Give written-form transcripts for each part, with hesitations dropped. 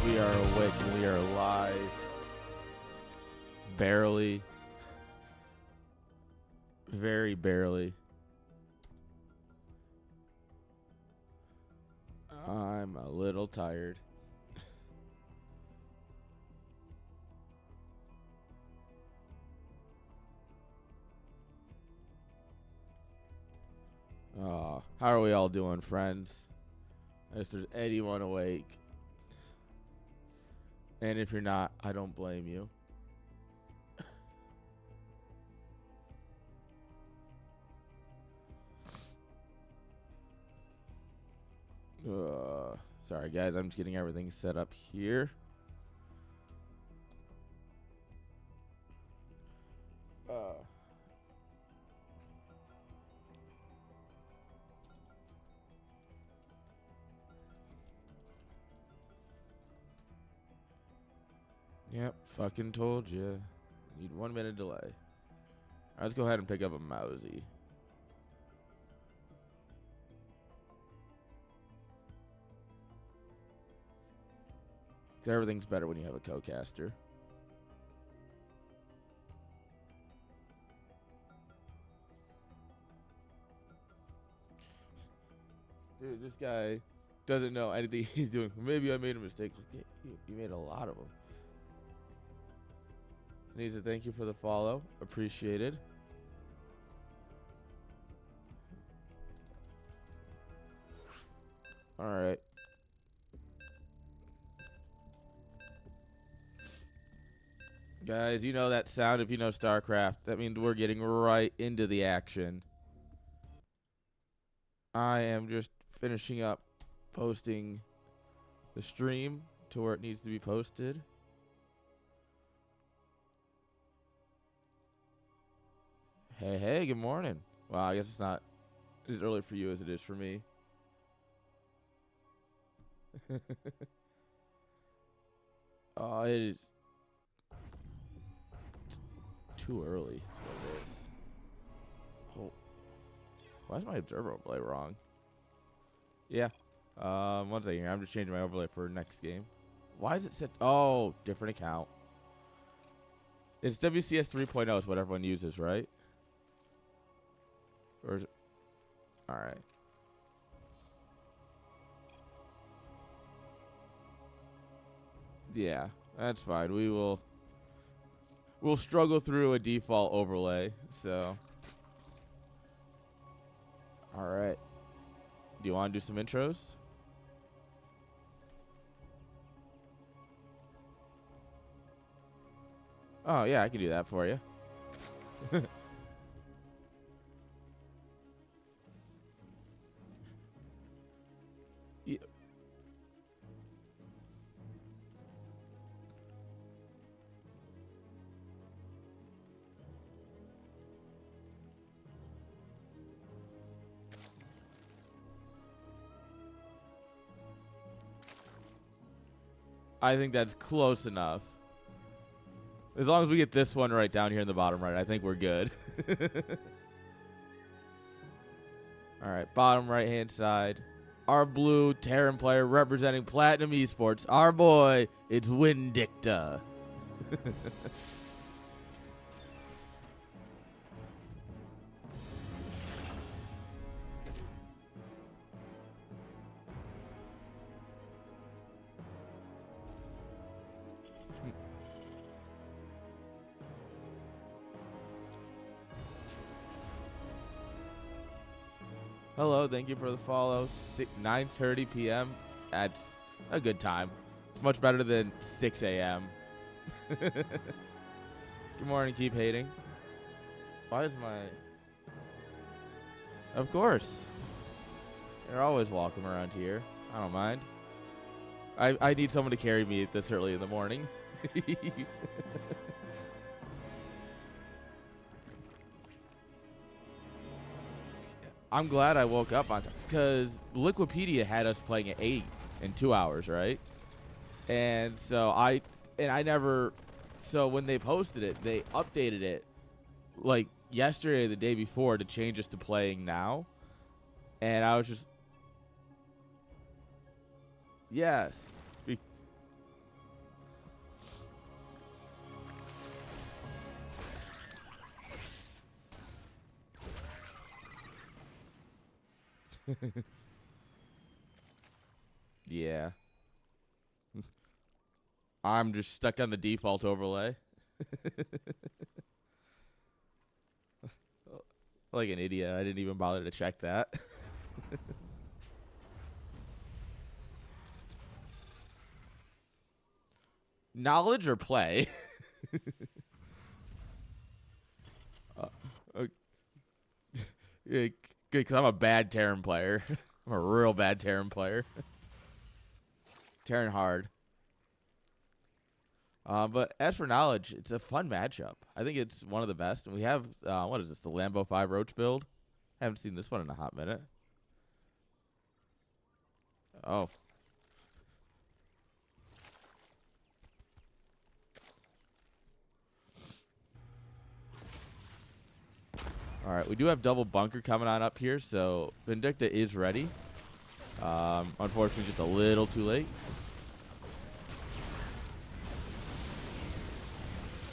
We are awake and we are live. Barely. Very barely. I'm a little tired. How are we all doing, friends? If there's anyone awake. And if you're not, I don't blame you. Sorry, guys. I'm just getting everything set up here. Yep, fucking told you. Need 1 minute delay. All right, let's go ahead and pick up a mousey. Everything's better when you have a co-caster. Dude, this guy doesn't know anything he's doing. Maybe I made a mistake. Look, you made a lot of them. Needs to thank you for the follow. Appreciated. All right. Guys, you know that sound if you know StarCraft. That means we're getting right into the action. I am just finishing up posting the stream to where it needs to be posted. Hey, good morning. Well, I guess it's not as early for you as it is for me. Oh, it is too early. Is what it is. Oh, why is my observer overlay wrong? Yeah. 1 second here. I'm just changing my overlay for next game. Why is it set? Oh, different account. It's WCS 3.0 is what everyone uses, right? Or is it? All right. Yeah, that's fine. We'll struggle through a default overlay. So, all right. Do you want to do some intros? Oh yeah, I can do that for you. Yeah. I think that's close enough. As long as we get this one right down here in the bottom right, I think we're good. All right, bottom right-hand side. Our blue Terran player representing Platinum Esports. Our boy, it's Windicta. Hello, thank you for the follow. 9:30 p.m. That's a good time. It's much better than 6 a.m. Good morning, keep hating. Why is my... Of course. You're always welcome around here. I don't mind. I need someone to carry me this early in the morning. I'm glad I woke up on time because Liquipedia had us playing at 8 in 2 hours, right? And so I never. So when they posted it, they updated it like yesterday or the day before to change us to playing now. And I was just, yes. Yeah. I'm just stuck on the default overlay. Like an idiot. I didn't even bother to check that. Knowledge or play? uh, uh, good, because I'm a bad Terran player. I'm a real bad Terran player. Terran hard. But as for knowledge, it's a fun matchup. I think it's one of the best. And we have, what is this, the Lambo 5 Roach build? Haven't seen this one in a hot minute. Oh. All right, we do have double bunker coming on up here, so Vindicta is ready. Unfortunately, just a little too late.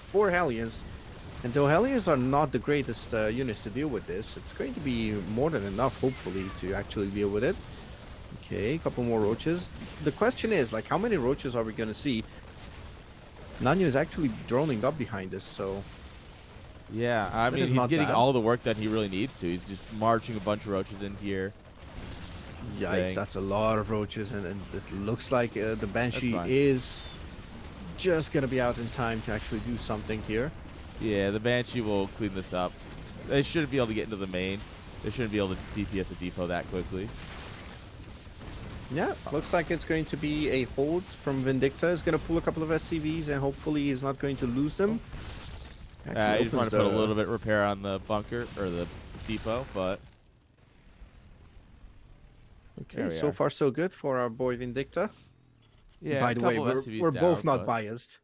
4 Hellions. And though Hellions are not the greatest units to deal with this, it's going to be more than enough, hopefully, to actually deal with it. Okay, a couple more roaches. The question is, like, how many roaches are we going to see? Nanyu is actually droning up behind us, so... Yeah, I mean, he's getting all the work that he really needs to. He's just marching a bunch of roaches in here. Yikes, that's a lot of roaches, and it looks like the Banshee is just going to be out in time to actually do something here. Yeah, the Banshee will clean this up. They shouldn't be able to get into the main. They shouldn't be able to DPS a depot that quickly. Yeah, looks like it's going to be a hold from Vindicta. He's going to pull a couple of SCVs, and hopefully he's not going to lose them. I just want to put a little bit repair on the bunker, or the depot, but... Okay, so far so good for our boy Vindicta. Yeah, by the way, we're both not biased.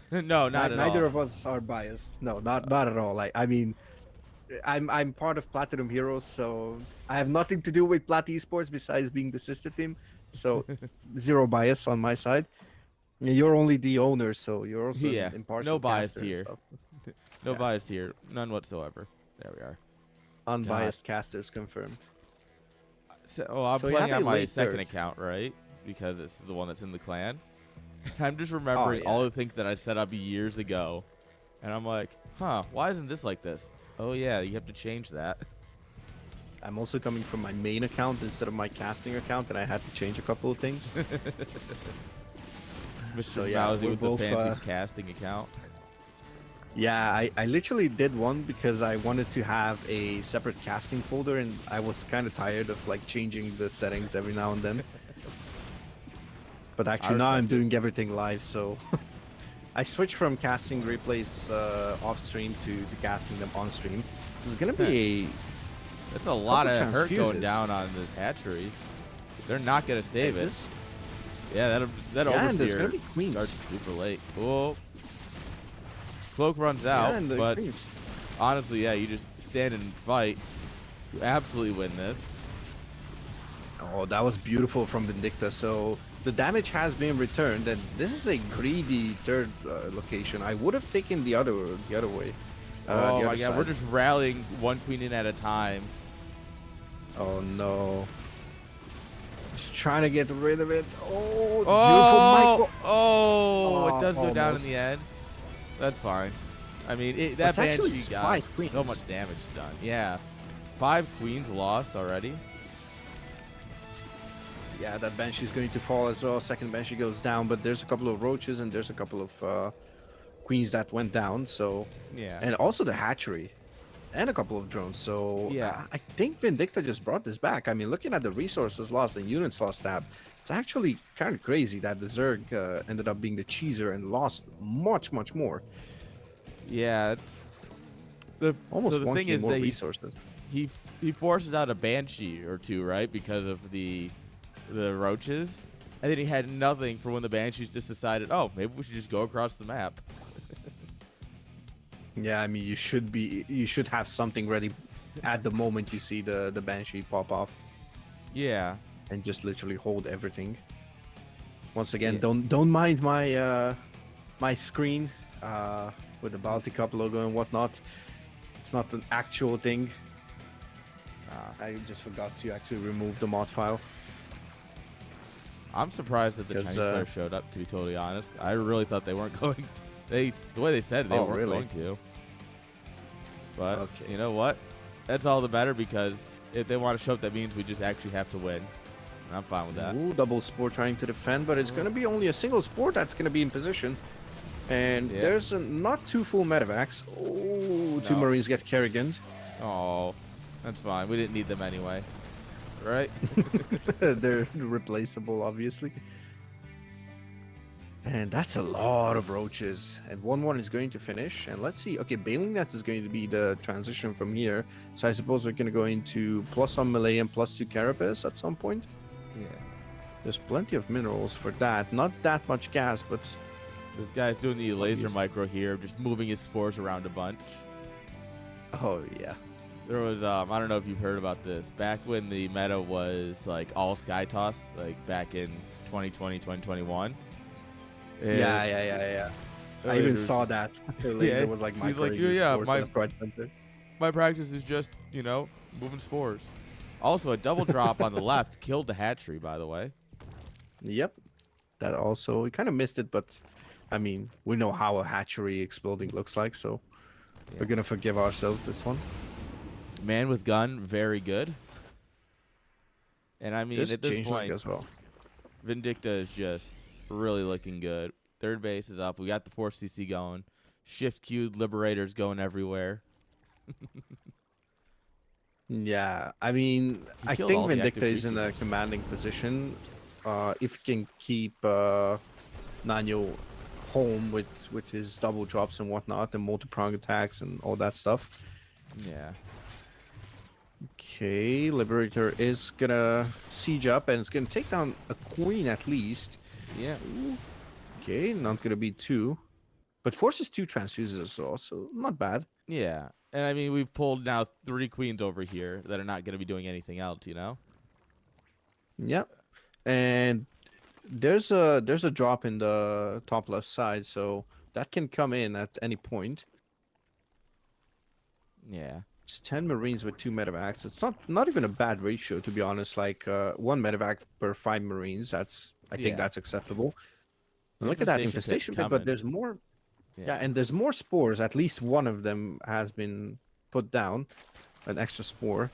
No, not at all. Neither of us are biased. No, not at all. I mean, I'm part of Platinum Heroes, so I have nothing to do with Plat Esports besides being the sister team. So zero bias on my side. You're only the owner, so you're also impartial. No bias here. No bias here. None whatsoever. There we are. Unbiased casters confirmed. So, I'm playing on my second account, right? Because it's the one that's in the clan. I'm just remembering all the things that I set up years ago. And I'm like, huh, why isn't this like this? Oh, yeah, you have to change that. I'm also coming from my main account instead of my casting account, and I had to change a couple of things. Mr. Mousy with the fancy casting account. Yeah, I literally did one because I wanted to have a separate casting folder, and I was kind of tired of like changing the settings every now and then. But actually now I'm doing everything live, so I switched from casting replays off stream to casting them on stream. This is gonna be that's a lot of hurt going down on this hatchery. They're not gonna save it. Yeah, that overseer starts super late. Oh. Cloak runs out, but honestly, yeah, you just stand and fight. You absolutely win this. Oh, that was beautiful from Vindicta. So the damage has been returned, and this is a greedy third location. I would have taken the other way. Oh my god, we're just rallying one queen in at a time. Oh no. Just trying to get rid of it. Oh, beautiful micro. Oh, it does go down in the end. That's fine. I mean, that Banshee got so much damage done. Yeah. 5 queens lost already. Yeah, that Banshee's going to fall as well. Second Banshee goes down, but there's a couple of roaches and there's a couple of queens that went down. So yeah, and also the hatchery and a couple of drones. So yeah, I think Vindicta just brought this back. I mean, looking at the resources lost and units lost tab, it's actually kind of crazy that the Zerg ended up being the cheeser and lost much more. Yeah, it's almost so the thing is more that resources. He forces out a Banshee or two, right, because of the roaches, and then he had nothing for when the Banshees just decided, oh, maybe we should just go across the map. Yeah, I mean, you should have something ready at the moment you see the Banshee pop off. Yeah, and just literally hold everything. Once again, don't mind my my screen with the Baltic Cup logo and whatnot. It's not an actual thing. I just forgot to actually remove the mod file. I'm surprised that the Chinese players showed up, to be totally honest. I really thought they weren't going. The way they said it, they weren't going to. But Okay. you know what? That's all the better, because if they want to show up, that means we just actually have to win. And I'm fine with that. Ooh, double sport trying to defend, but it's going to be only a single sport that's going to be in position. And there's not two full medevacs. Oh, two Marines get Kerriganed. Oh, that's fine. We didn't need them anyway. Right? They're replaceable, obviously. And that's a lot of roaches. And 1-1 is going to finish. And let's see. Okay, Bailing Nets is going to be the transition from here. So I suppose we're going to go into +1 melee and +2 carapace at some point. Yeah. There's plenty of minerals for that. Not that much gas, but... This guy's doing the laser micro here, just moving his spores around a bunch. Oh, yeah. There was, I don't know if you've heard about this. Back when the meta was, like, all Sky Toss, like, back in 2020, 2021. Yeah. I even saw that. The laser was like my my practice is just, you know, moving spores. Also, a double drop on the left killed the hatchery, by the way. Yep. That also, we kind of missed it, but I mean, we know how a hatchery exploding looks like, so we're going to forgive ourselves this one. Man with gun, very good. And I mean, at this point, as well. Vindicta is just really looking good. Third base is up. We got the 4CC going. Shift Q Liberators going everywhere. Yeah, I mean, I think Vindicta is in a commanding position. If he can keep Nanyo home with his double drops and whatnot, and multi-prong attacks and all that stuff. Yeah. Okay, Liberator is gonna siege up, and it's gonna take down a queen at least. Yeah. Ooh. Okay, not gonna be 2. But forces 2 transfuses as well, so not bad. Yeah. And I mean, we've pulled now 3 queens over here that are not going to be doing anything else, you know? Yep. And there's a drop in the top left side, so that can come in at any point. Yeah. It's 10 Marines with 2 medevacs. It's not even a bad ratio, to be honest. Like 1 medevac per 5 Marines. I think that's acceptable. And look at that infestation pit, but there's more. Yeah, and there's more spores. At least one of them has been put down, an extra spore.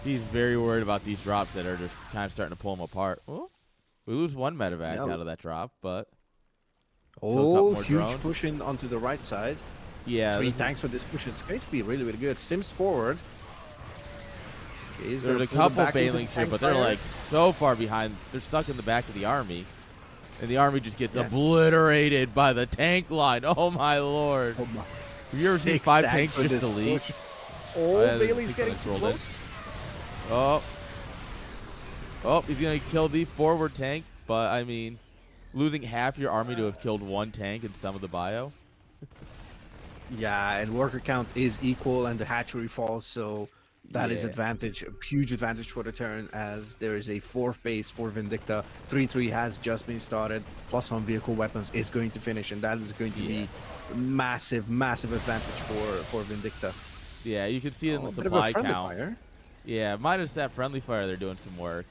He's very worried about these drops that are just kind of starting to pull him apart. Well, we lose 1 medevac out of that drop, but... Oh, huge push in onto the right side. Yeah. 3 tanks with this push. It's going to be really, really good. Sims forward. Okay, there's a couple Bailings here, but they're like so far behind. They're stuck in the back of the army. And the army just gets obliterated by the tank line. Oh, my Lord. Oh my. Have you ever seen 5 tanks just delete? Oh, Bailey's getting too close. Oh. Oh, he's going to kill the forward tank. But, I mean, losing half your army to have killed 1 tank in some of the bio. Yeah, and worker count is equal, and the hatchery falls, so that is advantage, a huge advantage for the Terran, as there is a 4th base for Vindicta. 3-3 has just been started, plus on vehicle weapons is going to finish, and that is going to be massive, massive advantage for Vindicta. Yeah, you can see it in the supply count. Fire. Yeah, minus that friendly fire, they're doing some work.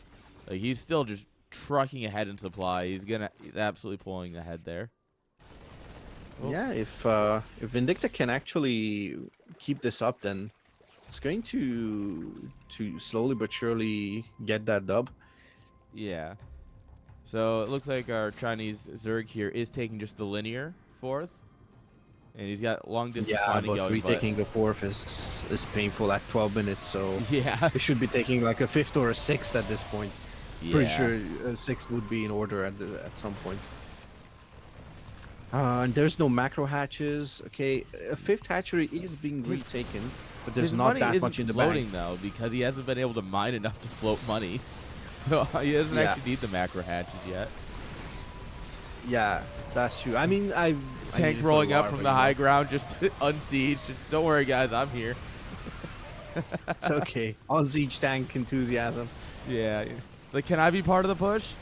Like, he's still just trucking ahead in supply. He's absolutely pulling ahead there. Oh. Yeah, if Vindicta can actually keep this up, then it's going to slowly but surely get that dub. Yeah. So it looks like our Chinese Zerg here is taking just the linear 4th. And he's got long distance finding going. Retaking the 4th is painful at 12 minutes, so it should be taking like a 5th or a 6th at this point. Pretty sure a 6th would be in order at some point. And there's no macro hatches. Okay, a 5th hatchery is being retaken, but there's not that much in the floating though, because he hasn't been able to mine enough to float money. So he doesn't actually need the macro hatches yet. Yeah, that's true. I mean, tank rolling up from the high ground just to unsiege. Just, don't worry, guys, I'm here. It's okay. On siege tank enthusiasm. Yeah. Like, can I be part of the push?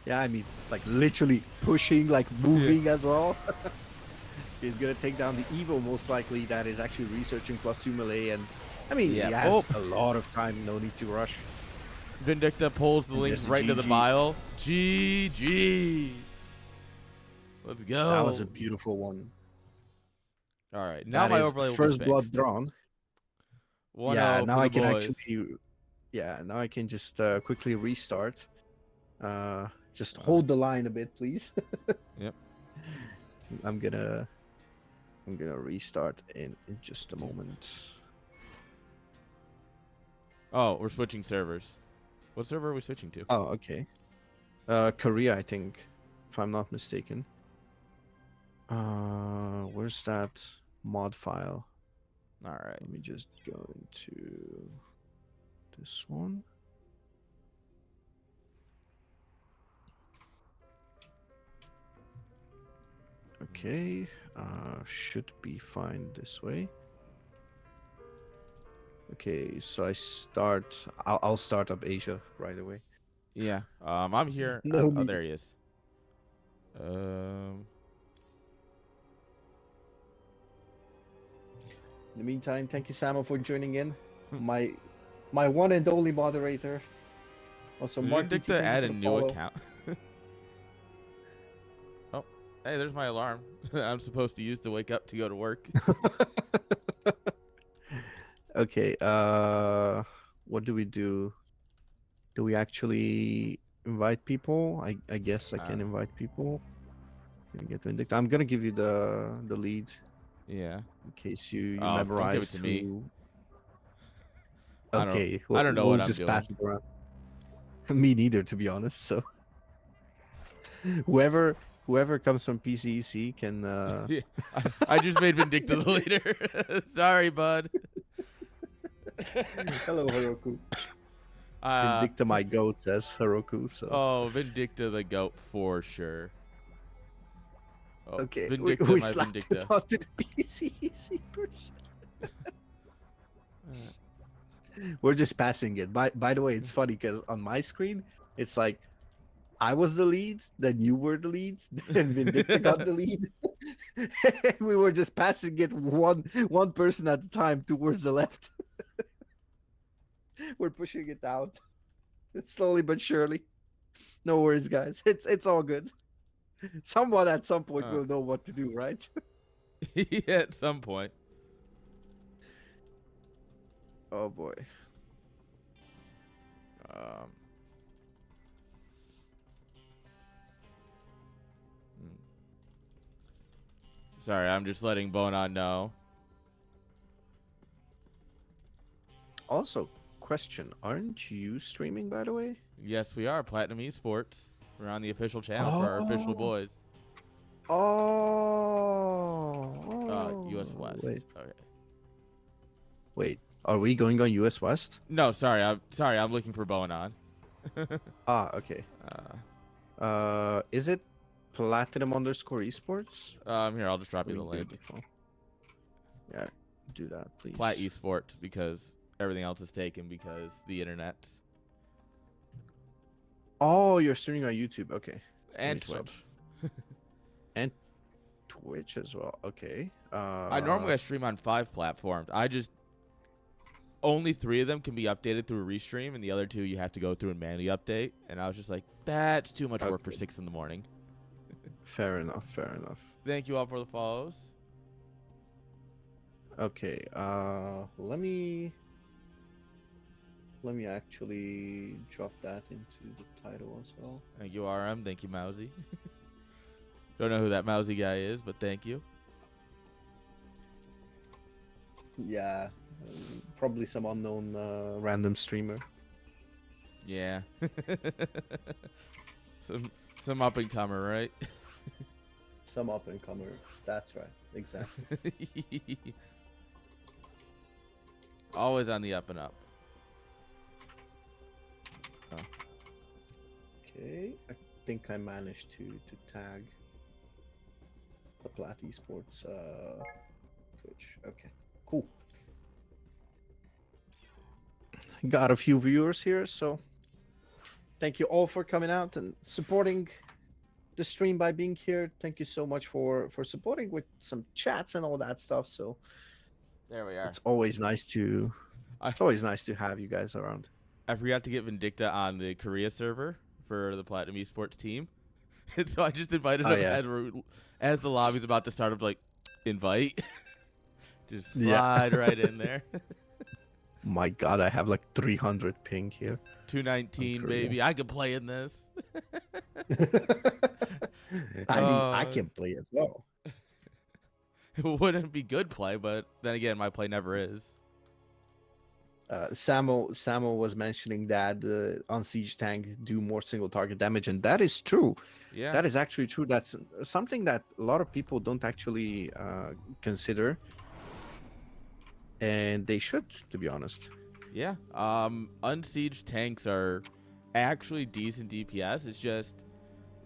Yeah, I mean, like literally pushing, like moving as well. He's gonna take down the Evo most likely. That is actually researching +2 melee, and I mean, he Yeah. has a lot of time. No need to rush. Vindicta pulls the And link there's a right into the GG. bile. GG. Let's That was a go. beautiful one. All right. Now That my is overlay will be first blood fixed. drawn. 1-0 Yeah, now for the I can boys. actually, yeah, now I can just quickly restart. Just Uh, hold the line a bit, please. Yep. I'm gonna restart in just a moment. Oh, we're switching servers. What server are we switching to? Oh, okay. Korea, I think, if I'm not mistaken. Where's that mod file? All right. Let me just go into this one. Okay, should be fine this way. Okay, so I'll start up Asia right away. Yeah. I'm here. No Oh, need. there he is. Um. In the meantime, thank you, Samo, for joining in. my one and only moderator. Also, Mark, thank Vindicta you add for a the new follow. account. Oh, hey, there's my alarm. I'm supposed to use to wake up to go to work. Okay, what do we do? Do we actually invite people? I guess I can invite people. Gonna get Vindicta. I'm gonna give you the lead Yeah. in case you Oh, don't give it memorized to me. who. I Okay, don't know we'll what I'm just doing. pass it around. Me neither, to be honest. So whoever comes from PCEC can. Yeah, I just made Vindicta the leader. Sorry, bud. Hello, Heroku. Vindicta, my goat, says Heroku. So. Oh, Vindicta the goat for sure. Oh, Okay, Vindicta, we my slapped Vindicta. it onto the PCEC person. We're just passing it. By the way, it's funny because on my screen, it's like I was the lead, then you were the lead, then Vindicta got the lead. We were just passing it one person at a time towards the left. We're pushing it out slowly but surely. No worries, guys. It's all good. Someone at some point will know what to do, right? Yeah, at some point. Oh boy. Sorry, I'm just letting Bonan know. Also, question: aren't you streaming, by the way? Yes, we are Platinum Esports. We're on the official channel for our official boys. US West. Wait. Okay. Wait, are we going on US West? No, sorry. I'm looking for Bonan. Okay. Is it Platinum_esports? Here, I'll just drop you the link. Yeah, do that, please. Plat Esports, because everything else is taken because the internet. Oh, you're streaming on YouTube. Okay. And Twitch. And Twitch as well. Okay. I normally stream on 5 platforms. Only 3 of them can be updated through a restream, and the other 2 you have to go through and manually update. And I was just like, that's too much work for 6 in the morning. Fair enough. Fair enough. Thank you all for the follows. Okay. Let me actually drop that into the title as well. Thank you, RM. Thank you, Mousy. Don't know who that Mousy guy is, but thank you. Yeah, probably some unknown random streamer. Yeah. some up and comer, right? Some up and comer. That's right. Exactly. Always on the up and up. Oh. Okay, I think I managed to tag the Plat Esports Twitch. Okay, cool. Got a few viewers here, so thank you all for coming out and supporting the stream by being here. Thank you so much for supporting with some chats and all that stuff. So there we are. it's always nice to I It's always nice to have you guys around. I forgot to get Vindicta on the Korea server for the Platinum Esports team, and so I just invited Oh him yeah, as the lobby's about to start. I'm like, invite, just yeah. slide right in there. My God, I have like 300 ping here on 219, Korea. baby. I could play in this. I mean, I uh, can play as well. it wouldn't be good play, but then again, my play never is. Samo was mentioning that on siege tank do more single target damage, and that is true. Yeah. That is actually true. That's something that a lot of people don't actually consider, and they should, to be honest. Yeah. Unsieged tanks are actually decent DPS. It's just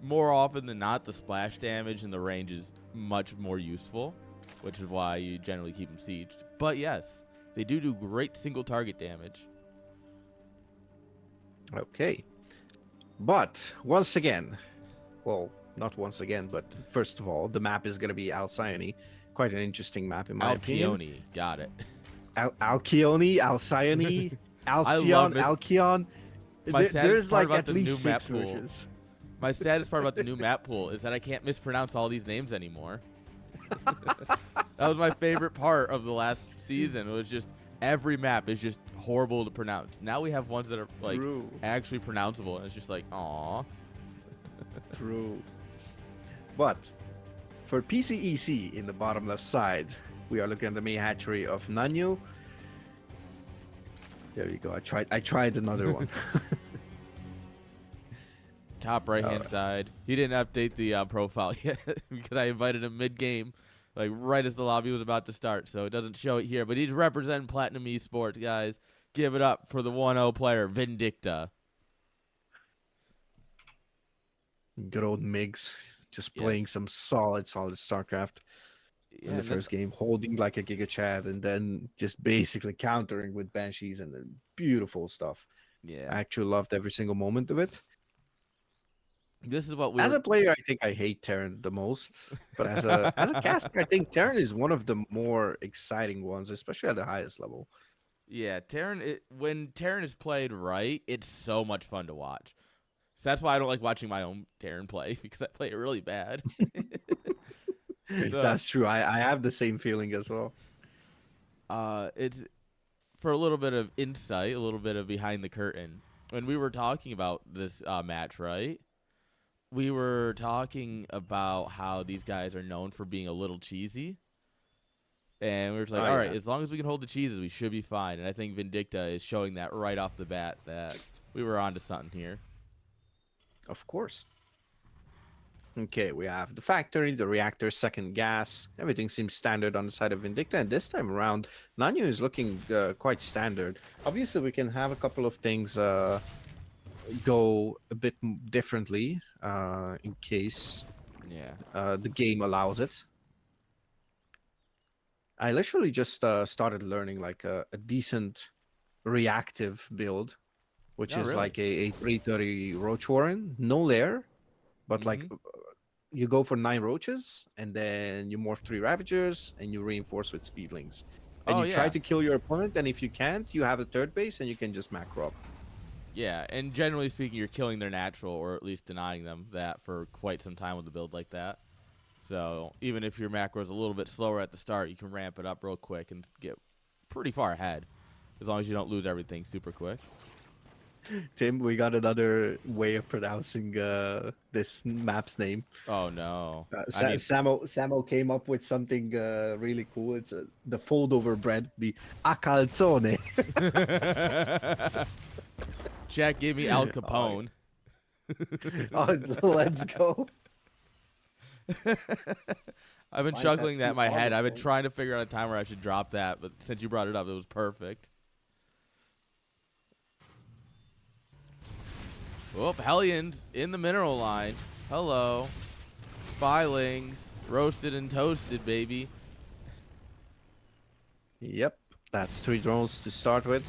more often than not, the splash damage and the range is much more useful, which is why you generally keep them sieged. But yes, they do great single target damage. Okay, but once again, well, not once again, but first of all, the map is gonna be Alcyone. Quite an interesting map in my opinion. Alcyone, got it. Alcyone, Alcyone, I love Alcyon, it. Alcyon. My saddest There's part like about at the least new map 6 pool. versions. My saddest part about the new map pool is that I can't mispronounce all these names anymore. That was my favorite part of the last season. It was just every map is just horrible to pronounce. Now we have ones that are like True. actually pronounceable, and it's just like, aw. True. But for PCEC in the bottom left side, we are looking at the main hatchery of Nanyu. There you go. I tried another one. Top right hand Alright. side. He didn't update the profile yet because I invited him mid game, like right as the lobby was about to start. So it doesn't show it here, but he's representing Platinum Esports, guys. Give it up for the 1-0 player, Vindicta. Good old Migs, just Yes. playing some solid StarCraft in Yeah, the first game, holding like a Giga Chad, and then just basically countering with Banshees and then beautiful stuff. yeah. I actually loved every single moment of it. This is what we As were. a player, I think I hate Terran the most, but as a caster, I think Terran is one of the more exciting ones, especially at the highest level. Yeah, Terran. When Terran is played right, it's so much fun to watch. So that's why I don't like watching my own Terran play because I play it really bad. So, That's true. I have the same feeling as well. it's for a little bit of insight, a little bit of behind the curtain. When we were talking about this match, right? We were talking about how these guys are known for being a little cheesy. And we were just like, Oh, all right, yeah. as long as we can hold the cheeses, we should be fine. And I think Vindicta is showing that right off the bat that we were onto something here. Of course. Okay, we have the factory, the reactor, second gas. Everything seems standard on the side of Vindicta, and this time around, Nanyu is looking quite standard. Obviously, we can have a couple of things go a bit differently in case Yeah. the game allows it. I literally just started learning like a decent reactive build, which Oh, is really? like a 330 Roach Warren, no lair, but like you go for 9 roaches, and then you morph 3 Ravagers, and you reinforce with Speedlings. And Oh, you try yeah. to kill your opponent, and if you can't, you have a third base, and you can just macro up. Yeah, and generally speaking, you're killing their natural, or at least denying them that for quite some time with a build like that. So even if your macro is a little bit slower at the start, you can ramp it up real quick and get pretty far ahead, as long as you don't lose everything super quick. Tim, we got another way of pronouncing this map's name. Oh no! Samo came up with something really cool. It's the fold-over bread, the a calzone. Jack gave me Al Capone. Oh, let's go. I've been Spice chuckling that that in my too head. I've been hard. trying to figure out a time where I should drop that, but since you brought it up, it was perfect. Oh, Hellions in the mineral line. Hello. Filings. Roasted and toasted, baby. Yep, that's 3 drones to start with.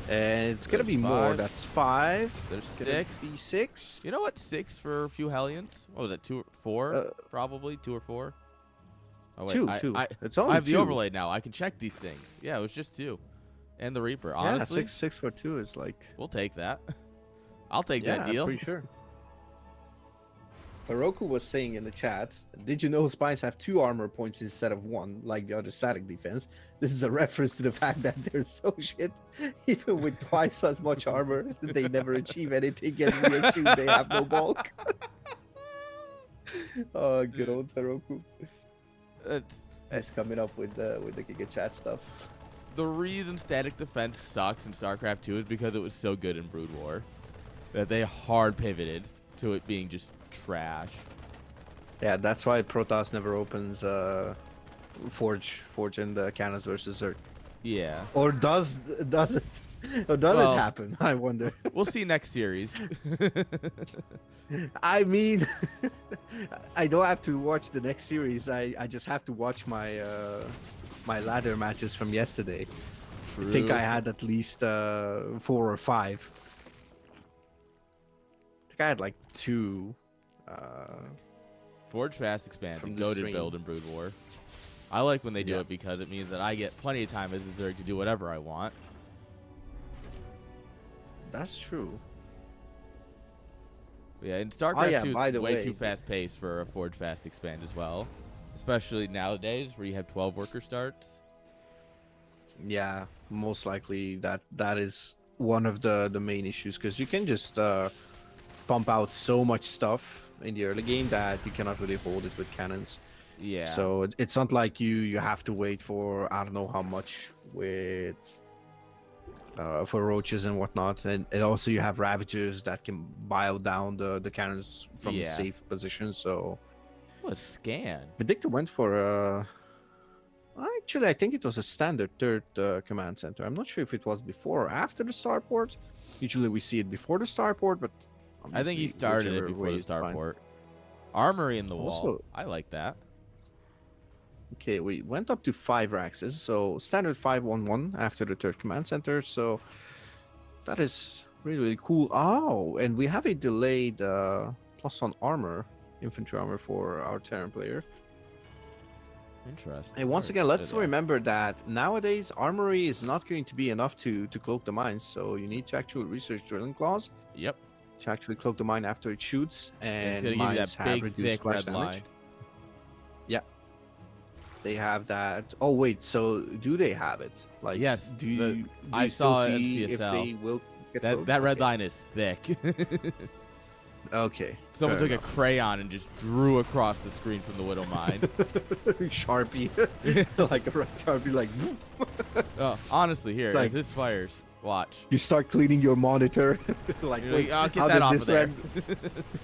And it's gonna There's be more. 5. That's 5. There's Gonna 6. be 6. You know what? 6 for a few Hellions? What was it? 2 or 4? Probably 2 or 4. Oh, wait, 2. I, 2. I, It's only I have the 2. overlay now. I can check these things. Yeah, it was just 2. and the Reaper. Yeah, Honestly, 6 for 2 is like. we'll take that. I'll take Yeah, that I'm deal. pretty sure. Heroku was saying in the chat, did you know spies have 2 armor points instead of 1, like the other static defense? This is a reference to the fact that they're so shit. Even with twice as much armor, they never achieve anything, and we assume they have no bulk. Oh, good old Heroku. It's He's coming up with the Giga Chat stuff. the reason static defense sucks in StarCraft 2 is because it was so good in Brood War that they hard pivoted to it being just trash. Yeah, that's why Protoss never opens Forge in the cannons versus Zerg. Yeah. Or does it? Or does Well, it happen? I wonder. We'll see next series. I mean, I don't have to watch the next series. I just have to watch my my ladder matches from yesterday. I think I had at least 4 or 5. I think I had like 2. Forge fast expand, From and the goaded stream. build in Brood War. I like when they do Yeah. it because it means that I get plenty of time as a Zerg to do whatever I want. That's true. Yeah, and StarCraft 2 by is the way way, too fast paced for a Forge fast expand as well. Especially nowadays where you have 12 worker starts. Yeah, most likely that is one of the main issues, because you can just pump out so much stuff in the early game that you cannot really hold it with cannons. Yeah. So it's not like you have to wait for I don't know how much with for roaches and whatnot, and also you have ravagers that can bio down the cannons from Yeah. safe positions. So What a scan. Victor went for actually I think it was a standard third command center. I'm not sure if it was before or after the starport. Usually we see it before the starport, but I think he obviously started it whichever before way the is fine. starport. Armory in the wall. Also- I like that. Okay, we went up to 5 Raxes, so standard 5-1-1 after the third command center, so that is really, really cool. Oh, and we have a delayed plus on armor, infantry armor for our Terran player. Interesting. And once Where again, let's did I- remember that nowadays armory is not going to be enough to cloak the mines, so you need to actually research drilling claws Yep. to actually cloak the mine after it shoots, And and it's gonna give you mines that have big, reduced thick splash red damage. line. They have that. Oh wait, so do they have it? Like, Yes, Do you, I you still saw it in see if CSL. they will get cloaked? That red Okay. line is thick. Okay. Someone fair took a crayon and just drew across the screen from the Widow Mine. Sharpie, like a red Sharpie, like Oh, honestly, here, It's if like- this fires, watch. you start cleaning your monitor. Like, You're wait, like, I'll get how that did off this of there.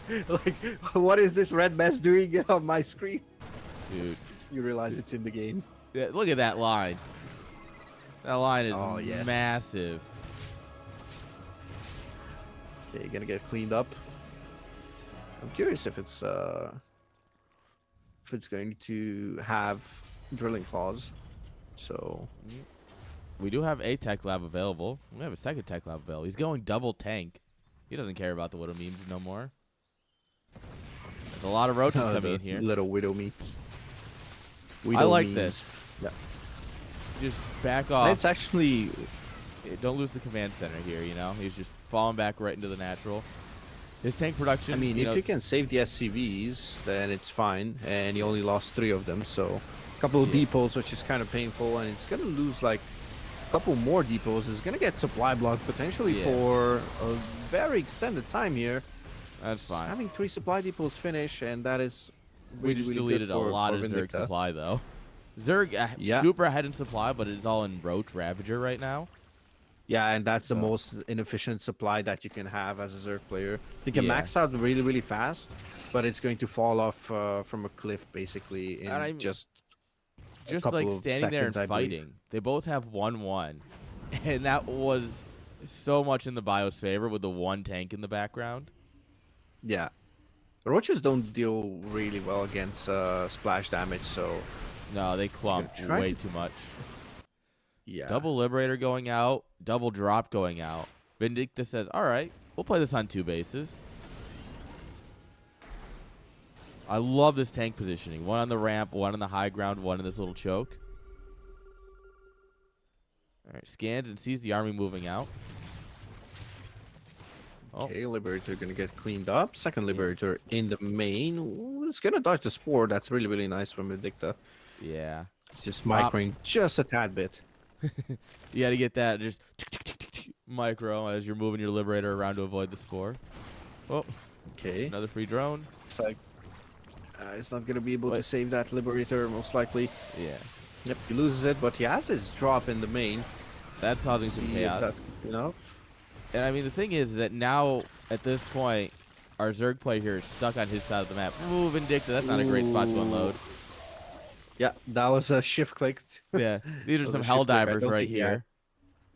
red? Like, what is this red mess doing on my screen? Dude, You realize it's in the game. yeah, look at that line. That line is Oh, yes. massive. Okay, you're gonna get cleaned up. I'm curious if it's going to have drilling claws. So We do have a tech lab available. We have a second tech lab available. He's going double tank. He doesn't care about the Widow memes no more. There's a lot of roaches coming the in here. little widow meats. I like memes. this. Yeah. Just back And off. it's actually Don't lose the command center here, you know? He's just falling back right into the natural. His tank production, I mean, you if know, you can save the SCVs, then it's fine. And he only lost 3 of them, so a couple of Yeah. depots, which is kind of painful, and it's gonna lose like a couple more depots. Is gonna get supply blocked potentially Yeah. for a very extended time here. that's fine. Having 3 supply depots finish, and that is We really, just really good deleted a for- lot for of Zerg Vindicta. supply, though. Zerg Yeah. super ahead in supply, but it's all in Roach Ravager right now. Yeah, and that's the So- most inefficient supply that you can have as a Zerg player. You can Yeah. max out really, really fast, but it's going to fall off from a cliff basically in And I'm- just Just couple like of standing there and seconds, I believe. fighting. They both have 1-1. And that was so much in the Bio's favor with the one tank in the background. yeah. Roaches don't deal really well against splash damage, so No, they clump try way to- too much. yeah. Double Liberator going out, double drop going out. Vindicta says, all right, we'll play this on 2 bases. I love this tank positioning. One on the ramp, one on the high ground, one in this little choke. All right, scans and sees the army moving out. Oh, Okay, Liberator gonna get cleaned up. Second Yeah. Liberator in the main. Ooh, it's gonna dodge the Spore. That's really, really nice from Invicta. yeah. It's just Pop. microing just a tad bit. You got to get that just micro as you're moving your Liberator around to avoid the Spore. Oh, Okay. another free drone. It's like it's not gonna be able to Wait. save that Liberator most likely. Yeah. Yep, he loses it, but he has his drop in the main. That's causing some See if chaos. that's enough. And I mean, the thing is that now, at this point, our Zerg player here is stuck on his side of the map. Ooh, Vindicta, that's not a great spot to unload. Yeah, that was a shift clicked. Yeah, these are That was some a hell shift click. I divers don't right think he had- here.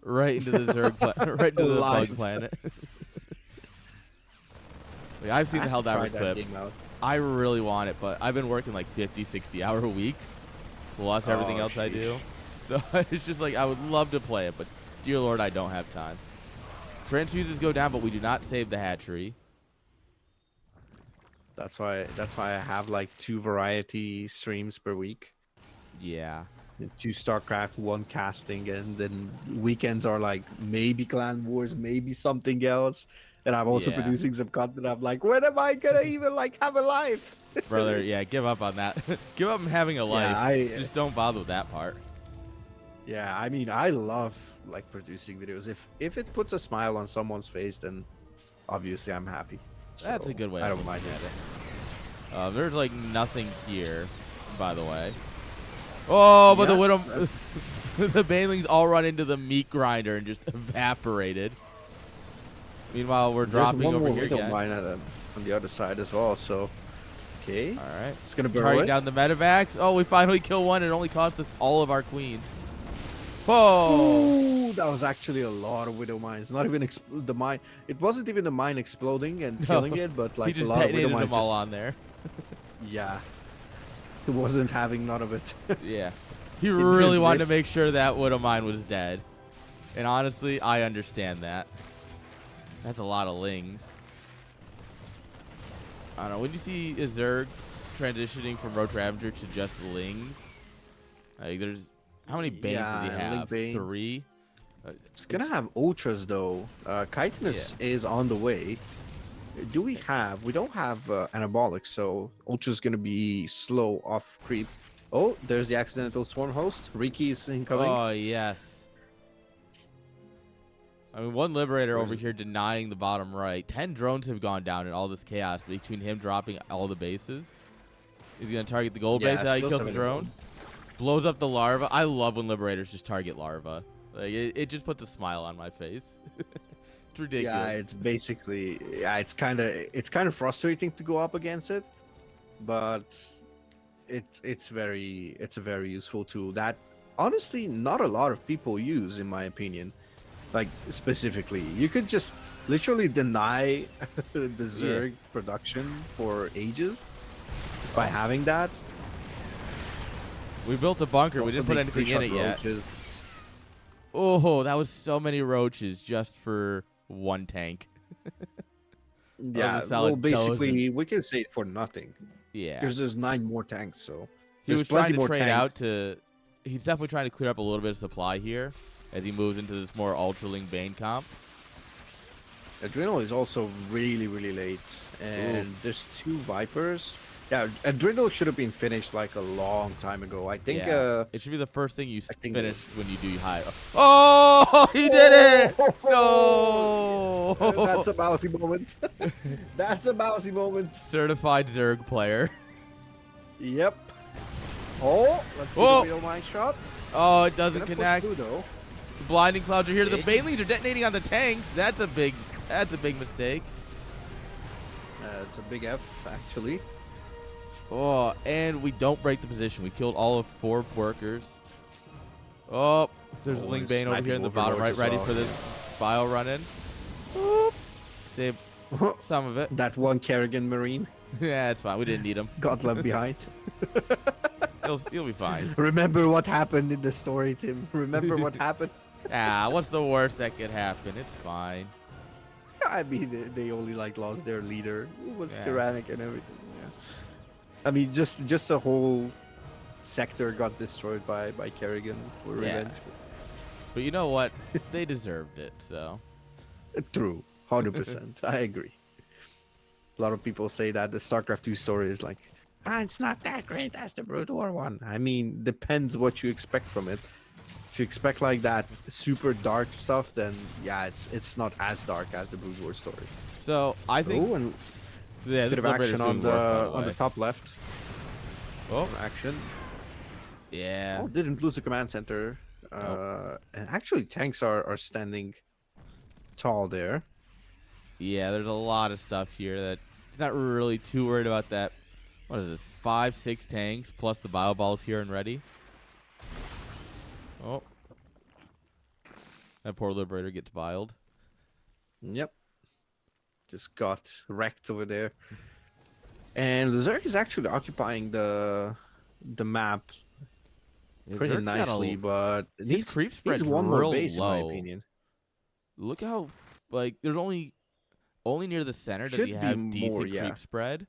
Right into the Zerg, right into the bug Live. planet. Like, I've seen the hell divers Try that clips. game out. I really want it, but I've been working like 50, 60-hour weeks, plus everything Oh, else I sheesh. do. So it's just like, I would love to play it, but dear Lord, I don't have time. Transfuses go down, but we do not save the hatchery. That's why I have like 2 variety streams per week. Yeah. 2 StarCraft, 1 casting, and then weekends are like maybe Clan Wars, maybe something else. And I'm also Yeah. producing some content. I'm like, when am I gonna even like have a life? Brother, yeah, give up on that. Give up on having a life. Yeah, Just don't bother with that part. yeah, I mean, I love like producing videos. If it puts a smile on someone's face, then obviously I'm happy. That's So, a good way I of don't mind looking it. at it. There's like nothing here, by the way. Oh, but the Yeah, Widow, the banelings all run into the meat grinder and just evaporated. Meanwhile, we're There's dropping one over more here Widow again. mine on the other side as well. So, okay, All right. it's gonna burn Targeting it. down the medevacs. Oh, we finally kill one. It only cost us all of our queens. Oh. Ooh, that was actually a lot of Widow mines. Not even the mine. It wasn't even the mine exploding and No, killing it, but He like a just lot of Widow detonated mines them all just on there. yeah. It wasn't having none of it. Yeah. He didn't really wanted to risk- make sure that Widow mine was dead. And honestly, I understand that. That's a lot of lings. I don't know. When you see a Zerg transitioning from Roach Ravager to just lings, like there's how many Banes does he Yeah, Ling have? Bane. 3. It's gonna have ultras though. Chitinous is on the way. Do we have? We don't have anabolic, so ultra's gonna be slow off creep. Oh, there's the accidental swarm host. Riki is incoming. Oh yes. I mean, one Liberator Where's over it? here denying the bottom right. 10 drones have gone down in all this chaos between him dropping all the bases. He's going to target the gold Yeah, base. He still kills the 71. drone. Blows up the larva. I love when Liberators just target larva. Like, it just puts a smile on my face. It's ridiculous. Yeah, it's basically it's kind of frustrating to go up against it, but it's a very useful tool that honestly not a lot of people use in my opinion. Like specifically, you could just literally deny the Zerg production for ages just by having that. We built a bunker. We Also, didn't put the anything in it pre-shot yet. roaches. Oh, that was so many roaches just for one tank. Yeah, a solid well, basically, we can say it for nothing Yeah. because there's 9 more tanks. So He there's was trying plenty to more trade tanks. out to. He's definitely trying to clear up a little bit of supply here as he moves into this more Ultraling Bane comp. Adrenal is also really, really late, and there's 2 Vipers. Yeah, Adrenal should have been finished like a long time ago. I think. It should be the first thing you I think finish when you do high. Oh, he did it! No! That's a mousy moment. That's a mousy moment. Certified Zerg player. Yep. Oh, let's see Whoa. the real mine shot. Oh, it doesn't Gonna push connect. through, though. The blinding clouds are here. The Okay. Banelings are detonating on the tanks. That's a big mistake. It's a big F, actually. Oh, and we don't break the position. We killed all of 4 workers. Oh, there's a Oh, Ling and Bane over here in the sniping bottom right, overlords as ready well. for this bio run in. Boop. Save some of it. That one Kerrigan Marine Yeah, it's fine. We didn't need him. got left behind. He'll be fine. Remember what happened in the story, Tim. Remember what happened? Ah, what's the worst that could happen? It's fine. I mean, they only like lost their leader, who was Yeah. tyrannic and everything. Yeah. I mean, just the whole sector got destroyed by Kerrigan for Yeah. revenge. But you know what? They deserved it, so. True, 100%. I agree. A lot of people say that the StarCraft 2 story is like, it's not that great as the Brood War one. I mean, depends what you expect from it. If you expect like that super dark stuff, then yeah, it's not as dark as the Brood War story. So I think. Oh, and Yeah, bit this of action Liberator's on doing work, by the way. top left. Oh, Action. yeah. Oh, didn't lose the command center. Nope. And actually, tanks are standing tall there. Yeah, there's a lot of stuff here that he's not really too worried about that. What is this? 5, 6 tanks plus the bio balls here and ready. Oh. That poor Liberator gets biled. Yep. Just got wrecked over there. And the Zerg is actually occupying the map Yeah, pretty Zerg's got nicely, but it his creep needs spread's one more real base, low. in my opinion. Look how, like, there's only near the center does Could he be have more, decent yeah. creep spread.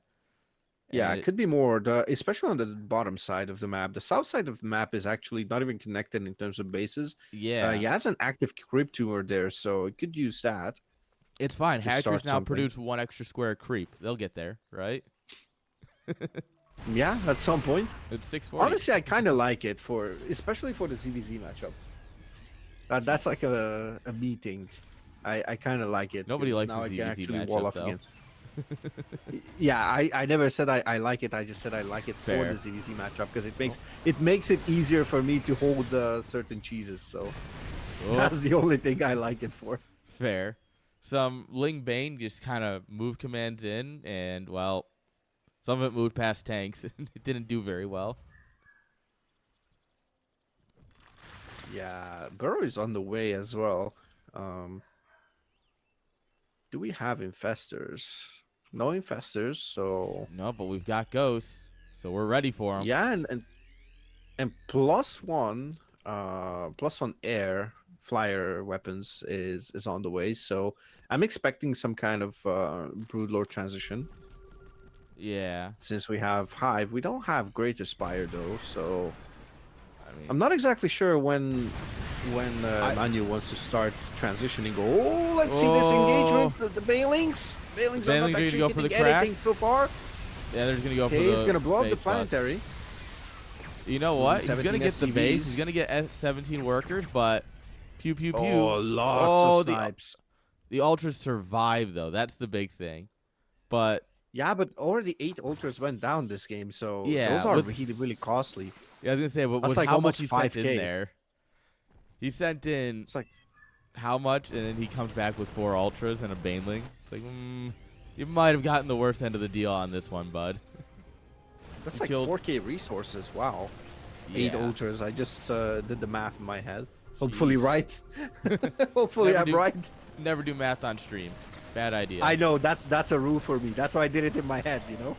Yeah, And it could be more, especially on the bottom side of the map. The south side of the map is actually not even connected in terms of bases. yeah, He has an active creep tumor there, so it could use that. it's fine. to Hatchers start now something. produce 1 extra square of creep. They'll get there, right? Yeah, at some point. It's 640. Honestly, I kind of like it especially for the ZVZ matchup. That's like a meeting. I kind of like it. Nobody 'cause likes now the I can ZVZ actually matchup, wall off though. against. Yeah, I never said I like it. I just said I like it Fair. for the ZVZ matchup because it makes it easier for me to hold certain cheeses. So Oh, that's the only thing I like it for. fair. Some Ling Bane just kind of moved commands in, and, well, some of it moved past tanks. It didn't do very well. Yeah, Burrow is on the way as well. Do we have infestors? No infestors, so No, but we've got ghosts, so we're ready for them. yeah, and +1, +1 air flyer weapons is on the way. So I'm expecting some kind of Broodlord transition. Yeah. Since we have Hive, we don't have Greater Spire though, so I mean, I'm not exactly sure when Manu wants to start transitioning. Oh, let's see this engagement. The Bailings. Bailings are not Bailings are gonna actually go for the hitting crack. anything so far. yeah, they're just going to go for Okay, the he's gonna blow up the base bus. planetary. You know what? He's 17 going to get the base. SCVs. He's going to get 17 workers, but pew, pew, pew. Oh, lots of the, snipes. the Ultras survive, though. That's the big thing. But, Yeah, but already 8 ultras went down this game, so Yeah, those are with- really, really costly. yeah, I was going to say, but That's with like how much almost he sent 5K. in there, he sent in It's like, how much, and then he comes back with 4 Ultras and a Baneling. It's like, you might have gotten the worst end of the deal on this one, bud. that's He like killed- 4K resources. Wow. 8 Yeah. ultras. I just did the math in my head. Hopefully Jeez. right. Hopefully Never I'm do- right. Never do math on stream. Bad idea. I know that's a rule for me. That's why I did it in my head, you know.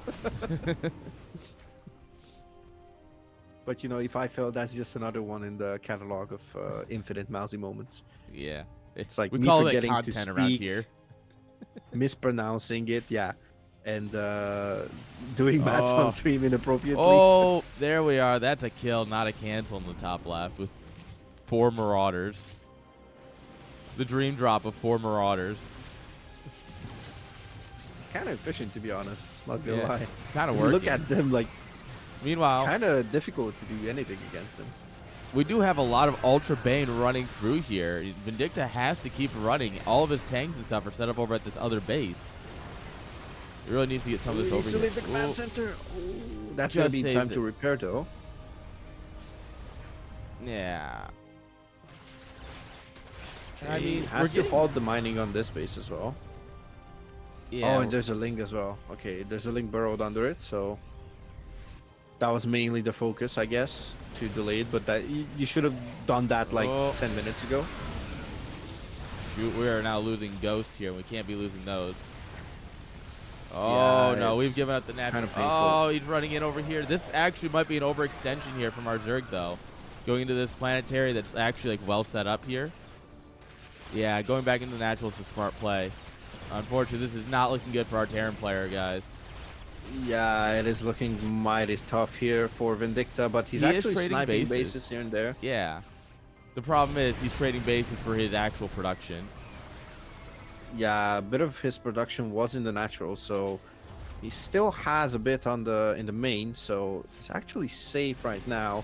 But you know, if I fail, that's just another one in the catalog of infinite mousy moments. Yeah. It's like We me call it forgetting to content around speak, here. mispronouncing it, yeah, and doing maths Oh. on stream inappropriately. Oh, there we are. That's a kill, not a cancel in the top left with 4 Marauders. The dream drop of 4 Marauders. It's kind of efficient, to be honest. Not gonna Yeah, lie. It's kind of You working. look at them like Meanwhile, kind of difficult to do anything against them. we do have a lot of Ultra Bane running through here. Vindicta has to keep running. All of his tanks and stuff are set up over at this other base. He really needs to get some of this He over needs to here. leave the command Ooh. center. Oh, that's Just gonna be saves time it. to repair though. Yeah. I He mean, we're has to getting... hold the mining on this base as well. Yeah, Oh, and there's a link as well. Okay, there's a link burrowed under it, so that was mainly the focus, I guess, to delay it. But that you should have done that like Oh. 10 minutes ago. shoot, we are now losing ghosts here. We can't be losing those. Oh, Yeah, no, we've it's given up the natural. kinda painful. Oh, he's running in over here. This actually might be an overextension here from our Zerg, though. Going into this planetary that's actually like well set up here. Yeah, going back into the natural is a smart play. Unfortunately, this is not looking good for our Terran player, guys. Yeah, it is looking mighty tough here for Vindicta, but he's He is actually trading sniping bases. bases here and there. Yeah. The problem is he's trading bases for his actual production. Yeah, a bit of his production was in the natural, so he still has a bit on in the main, so it's actually safe right now.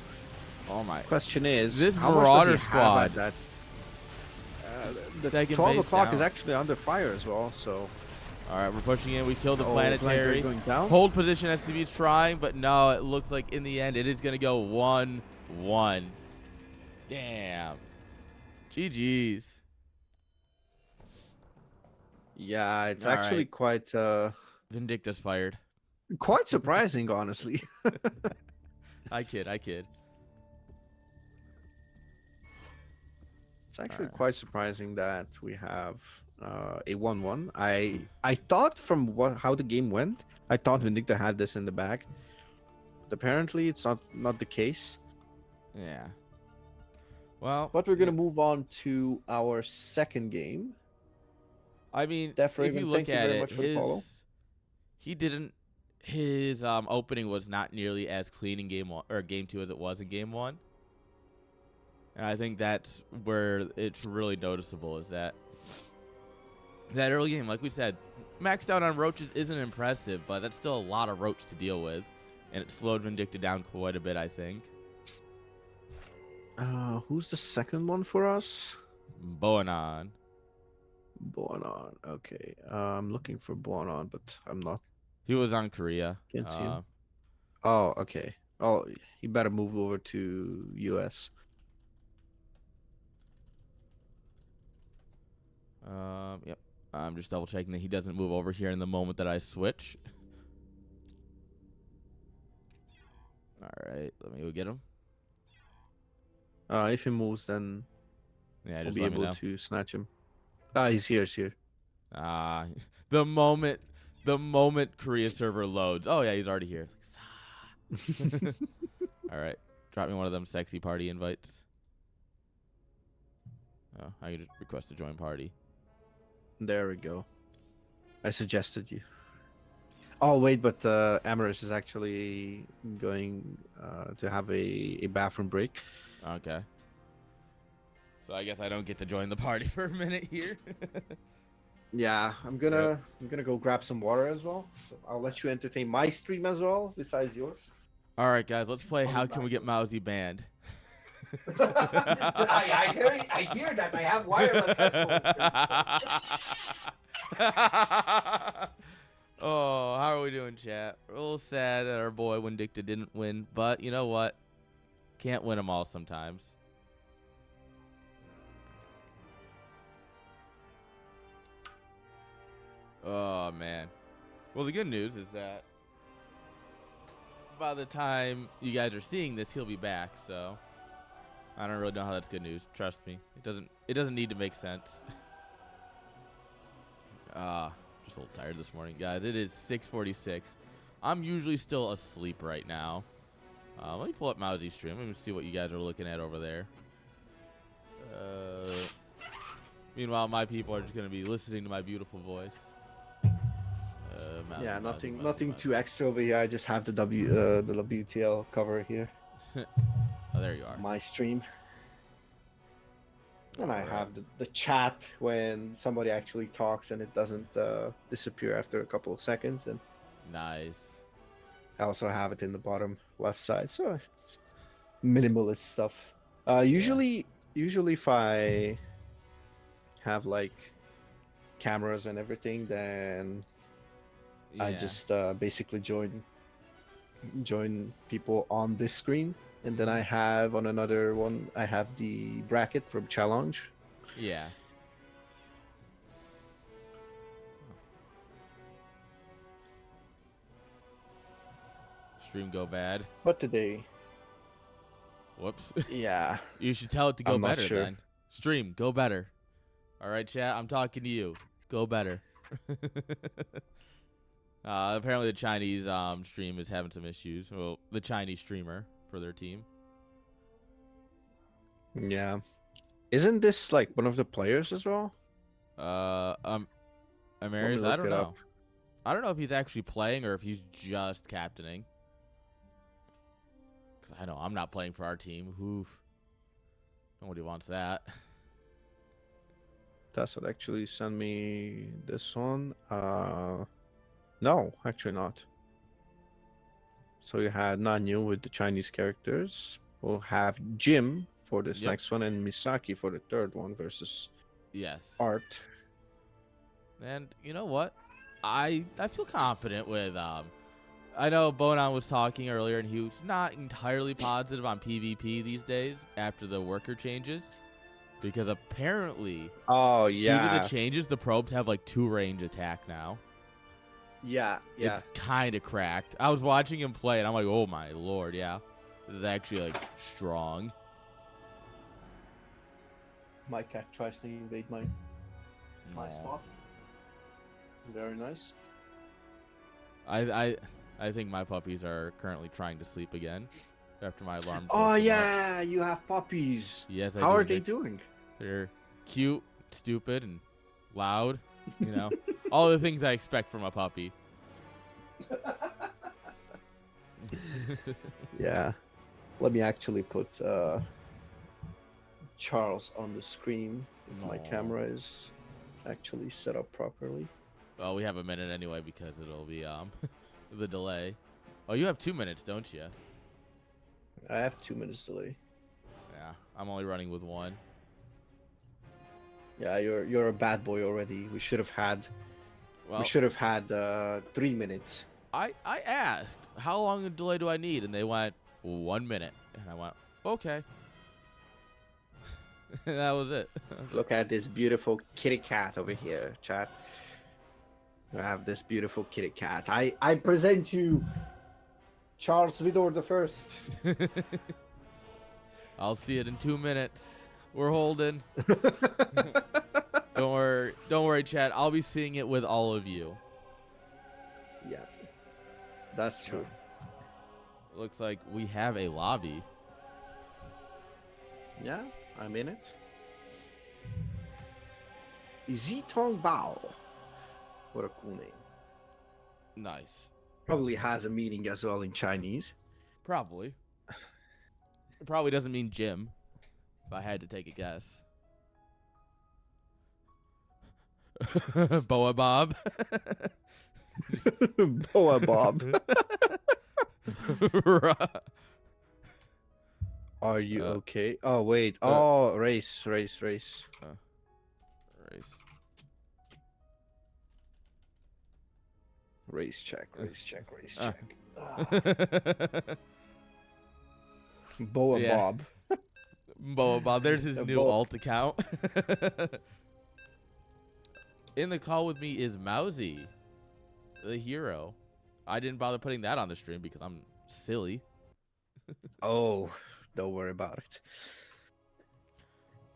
Oh my! Question is, This how much does he Marauder have squad. at that? The Second 12 base o'clock down. is actually under fire as well, so... All right, we're pushing in. We killed the Planetary planetary. going down. Hold position. SCV's trying, but no. It looks like in the end it is gonna go 1-1. Damn. GG's. Yeah, it's All actually right. Vindicta's fired. quite surprising, honestly. I kid. It's actually Alright. quite surprising that we have a 1-1. I thought from how the game went, I thought Vindicta had this in the bag. But apparently, it's not the case. Yeah. Well, But we're gonna move on to our second game. I mean, Def if Raven, you look thank you at very it, much for the follow. his opening was not nearly as clean in game 1 or game 2 as it was in game 1. And I think that's where it's really noticeable is that early game, like we said, maxed out on roaches isn't impressive, but that's still a lot of roach to deal with, and it slowed Vindicta down quite a bit, I think. Who's the second one for us? Boanon. Boanon. Okay. I'm looking for Boanon, but I'm not. He was on Korea. Can't see him. Oh, okay. Oh, he better move over to US. Yep. I'm just double checking that he doesn't move over here in the moment that I switch. All right, let me go get him. If he moves, then Yeah, I'll just be let me able know. to snatch him. He's here. He's here. The moment Korea server loads. Oh yeah, he's already here. All right, drop me one of them sexy party invites. Oh, I can just request to join party. There we go. I suggested you. Oh wait, but Amaris is actually going to have a bathroom break. Okay. So I guess I don't get to join the party for a minute here. Yeah, I'm gonna go grab some water as well. So I'll let you entertain my stream as well, besides yours. All right, guys, let's play. How can we get Mousy banned? I hear that. I have wireless headphones. Oh, how are we doing, chat? We're a little sad that our boy Vindicta didn't win, but you know what? Can't win them all sometimes. Oh, man. Well, the good news is that by the time you guys are seeing this, he'll be back, so I don't really know how that's good news. Trust me. It doesn't need to make sense. Just a little tired this morning, guys. It is 6:46. I'm usually still asleep right now. Let me pull up Mousy's stream. Let me see what you guys are looking at over there. Meanwhile, my people are just going to be listening to my beautiful voice. Yeah, nothing too extra over here. I just have the WTL cover here. Oh, there you are. My stream. And I have the chat when somebody actually talks and it doesn't disappear after a couple of seconds. And nice. I also have it in the bottom left side, so it's minimalist stuff. Usually if I have like cameras and everything, then I just basically join people on this screen, and then I have on another one I have the bracket from challenge. Yeah. Stream go bad. But today. Whoops. Yeah. You should tell it to go better sure. then. Stream, go better. All right, chat. I'm talking to you. Go better. Apparently the Chinese stream is having some issues. Well, the Chinese streamer for their team. Yeah. Isn't this like one of the players as well? Amaris, I don't know. I don't know if he's actually playing or if he's just captaining. Cause I know I'm not playing for our team. Oof. Nobody wants that. That's what actually sent me this one. No, actually not. So you had Nanyu with the Chinese characters. We'll have Jim for this Yep. next one and Misaki for the third one versus Yes. Art. And you know what? I feel confident with I know Bonan was talking earlier and he was not entirely positive on PvP these days after the worker changes. Because apparently Oh due to yeah, the changes, the probes have like 2 range attack now. yeah. It's kind of cracked. I was watching him play and I'm like, oh my lord, yeah. This is actually like strong. My cat tries to invade my Aw. spot. Very nice. I think my puppies are currently trying to sleep again after my alarm. Oh yeah, you have puppies. Yes, I How do. are they doing? They're cute, stupid, and loud. You know, all the things I expect from a puppy. Yeah. Let me actually put Charles on the screen if my Aw. camera is actually set up properly. Well, we have a minute anyway because it'll be the delay. Oh, you have 2 minutes, don't you? I have 2 minutes delay. Yeah, I'm only running with 1. Yeah, you're a bad boy already. We should have had Well, 3 minutes. I asked how long a delay do I need, and they went 1 minute, and I went okay. And that was it. Look at this beautiful kitty cat over here, chat. I have this beautiful kitty cat. I present you Charles Vidor the First. I'll see it in 2 minutes. We're holding. Don't worry, chat. I'll be seeing it with all of you. Yeah, that's true. Looks like we have a lobby. Yeah, I'm in it. Zitong Bao. What a cool name. Nice. Probably has a meaning as well in Chinese. Probably. It probably doesn't mean Jim, if I had to take a guess. Boa Bob. Boa Bob. Are you okay? Oh, wait. Oh, race. Race. Race check. Boa Yeah. Bob. Boa Bob. There's his The new alt account. In the call with me is Mousy, the hero. I didn't bother putting that on the stream because I'm silly. Oh, don't worry about it.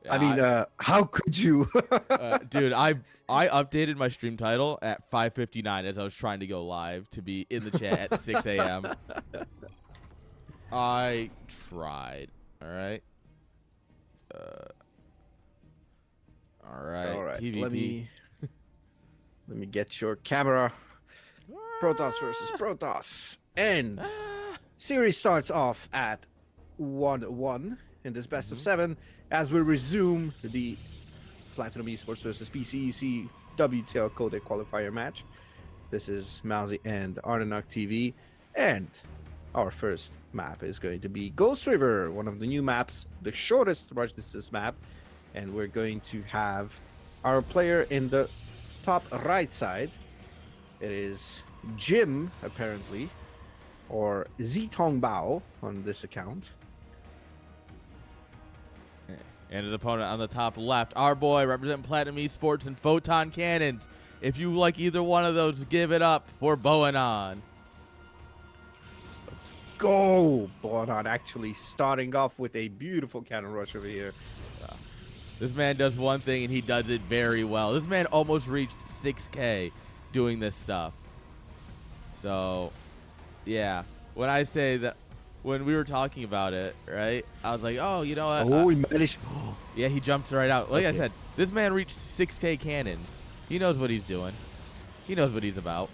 Yeah, I mean, how could you? dude, I updated my stream title at 5:59 as I was trying to go live to be in the chat at 6 a.m. I tried. All right. All right. PvP. Let me get your camera. Protoss versus Protoss, and series starts off at 1-1 in this best of 7 as we resume the Platinum Esports versus PCEC WTL Codec qualifier match. This is Mousy and Arnanok TV, and our first map is going to be Ghost River, one of the new maps, the shortest rush distance map, and we're going to have our player in the top right side. It is Jim, apparently, or Zitong Bao on this account. And his opponent on the top left, our boy representing Platinum Esports and Photon Cannons. If you like either one of those, give it up for Boanon. Let's go! Boanon actually starting off with a beautiful cannon rush over here. This man does one thing and he does it very well. This man almost reached 6K doing this stuff. So, yeah. When I say that, when we were talking about it, right, I was like, oh, you know what? Oh, he managed. Yeah, he jumps right out. Like Okay. I said, this man reached 6K cannons. He knows what he's doing. He knows what he's about.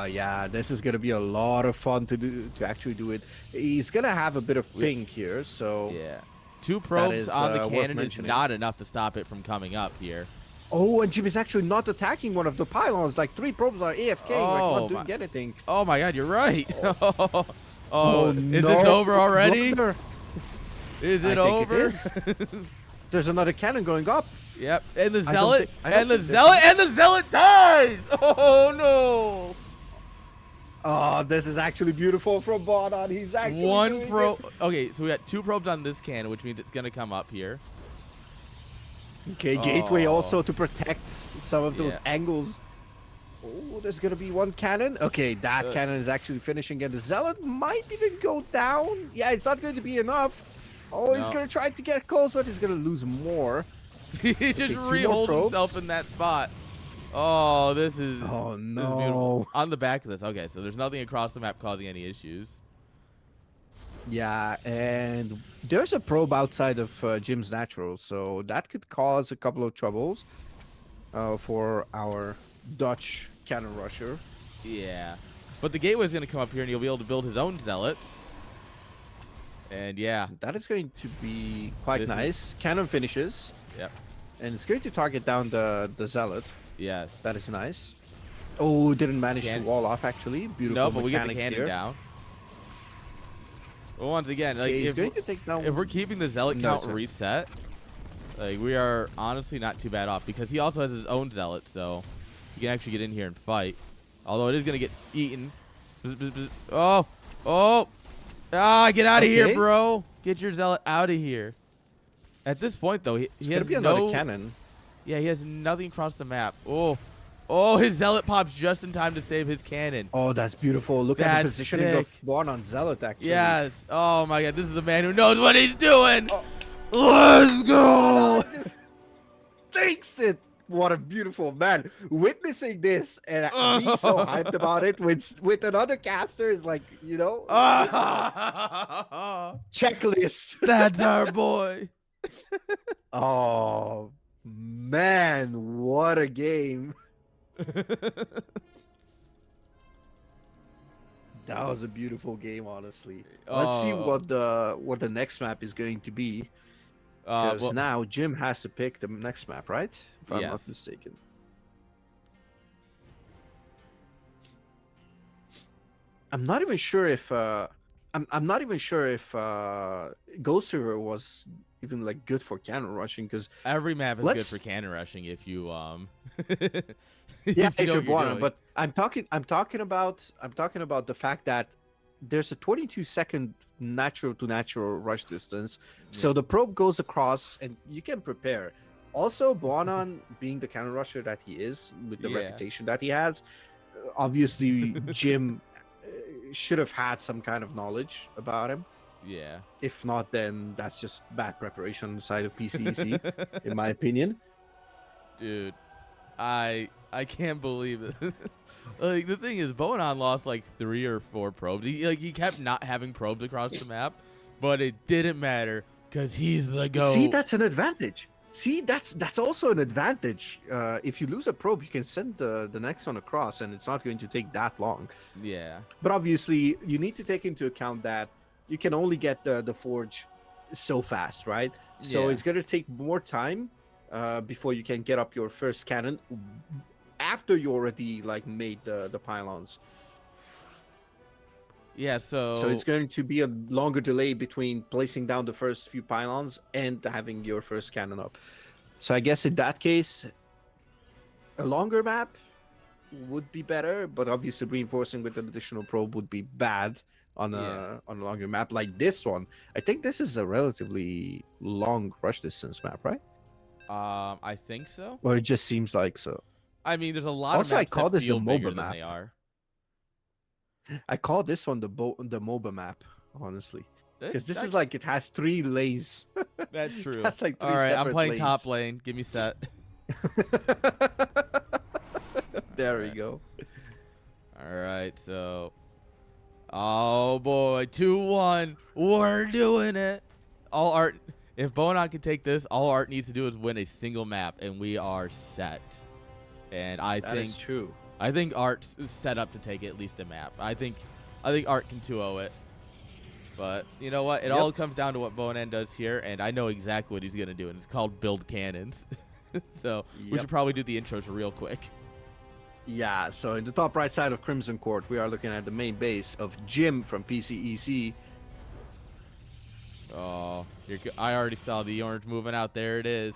Yeah, this is gonna be a lot of fun to actually do it. He's gonna have a bit of ping here, so Yeah. 2 that probes is on the worth cannon is mentioning. not enough to stop it from coming up here. Oh, and Jim is actually not attacking one of the pylons. Like 3 probes are AFK, like Oh, not doing anything. Oh my God, you're right. Oh, Oh, is this no, over already? brother. Is I it think over? it is. There's another cannon going up. Yep. And the I don't zealot, think- I don't and the think zealot, and the zealot dies. Oh no. Oh, this is actually beautiful from Bonan. He's actually One doing probe. it. Okay, so we got 2 probes on this cannon, which means it's gonna come up here. Okay, gateway Oh. also to protect some of those Yeah. angles. Oh, there's gonna be 1 cannon. Okay, that Good. cannon is actually finishing, and the zealot might even go down. Yeah, it's not going to be enough. Oh, he's No. gonna try to get close, but he's gonna lose more. He just 2 more re-holds himself probes. in that spot. Oh, this is. Oh This is beautiful. no. On the back of this. Okay, so there's nothing across the map causing any issues. Yeah, and there's a probe outside of Jim's natural, so that could cause a couple of troubles for our Dutch cannon rusher. Yeah. But the gateway's going to come up here and he'll be able to build his own zealots. And yeah. That is going to be quite This is- nice. Cannon finishes, Yep. and it's going to target down the zealot. Yes. That is nice. Oh, didn't manage Can- to wall off actually. Beautiful No, but we get the mechanics cannon here. down. Well, once again, like Okay, he's if, going to take down. if we're keeping the zealot No, count it's not. reset, like we are honestly not too bad off because he also has his own zealot, so he can actually get in here and fight. Although it is going to get eaten. Bzz, bzz, bzz. Oh, oh, get out of here, Okay. bro! Get your zealot out of here. At this point, though, It's he gonna has be another no. cannon. Yeah, he has nothing across the map. Oh, his zealot pops just in time to save his cannon. Oh, that's beautiful. Look at the That's positioning sick. of Born on Zealot actually. Yes. Oh my God, this is a man who knows what he's doing. Oh. Let's go. Just takes it. What a beautiful man. Witnessing this and being so hyped about it with another caster is like, you know, checklist. That's our boy. Oh man, what a game. That was a beautiful game, honestly. Let's see Oh. what the next map is going to be. Because Well, now Jim has to pick the next map, right? If I'm not Yes. mistaken. I'm not even sure if I'm not even sure if Ghost River was even like good for cannon rushing because every map is good let's- for cannon rushing if you yeah, if you if know you're what born, doing. but I'm talking about the fact that there's a 22-second natural to natural rush distance, so the probe goes across and you can prepare. Also, Bonan, being the cannon rusher that he is, with the Yeah. reputation that he has, obviously Jim should have had some kind of knowledge about him. Yeah. If not, then that's just bad preparation on the side of PCEC, in my opinion. Dude, I can't believe it. Like the thing is, Bonan lost like 3 or 4 probes. He kept not having probes across the map, but it didn't matter because he's the GOAT. See, that's an advantage. See, that's also an advantage. If you lose a probe, you can send the next one across, and it's not going to take that long. Yeah. But obviously, you need to take into account that you can only get the forge so fast, right? So Yeah. it's going to take more time before you can get up your first cannon after you already like made the pylons. Yeah. So So it's going to be a longer delay between placing down the first few pylons and having your first cannon up. So I guess in that case, a longer map would be better, but obviously reinforcing with an additional probe would be bad on a longer map like this one. I think this is a relatively long rush distance map, right? I think so. Or it just seems like so. I mean, there's a lot Also, of I maps call that this the feel bigger MOBA than map. they are. I call this one the MOBA map, honestly, because this is That's- like it has 3 lanes. That's true. That's like 3 All right, I'm separate playing top lanes. lane. Give me set. There we Alright. go. All right, so. Oh boy, 2-1. We're doing it. All Art. If Bonan can take this, all Art needs to do is win a single map, and we are set. And I That think is true. I think Art's set up to take at least a map. I think Art can 2-0 it. But you know what? It all comes down to what Bonan does here, and I know exactly what he's gonna do, and it's called build cannons. So we should probably do the intros real quick. Yeah, so in the top right side of Crimson Court, we are looking at the main base of Jim from PCEC. Oh, I already saw the orange moving out. There it is.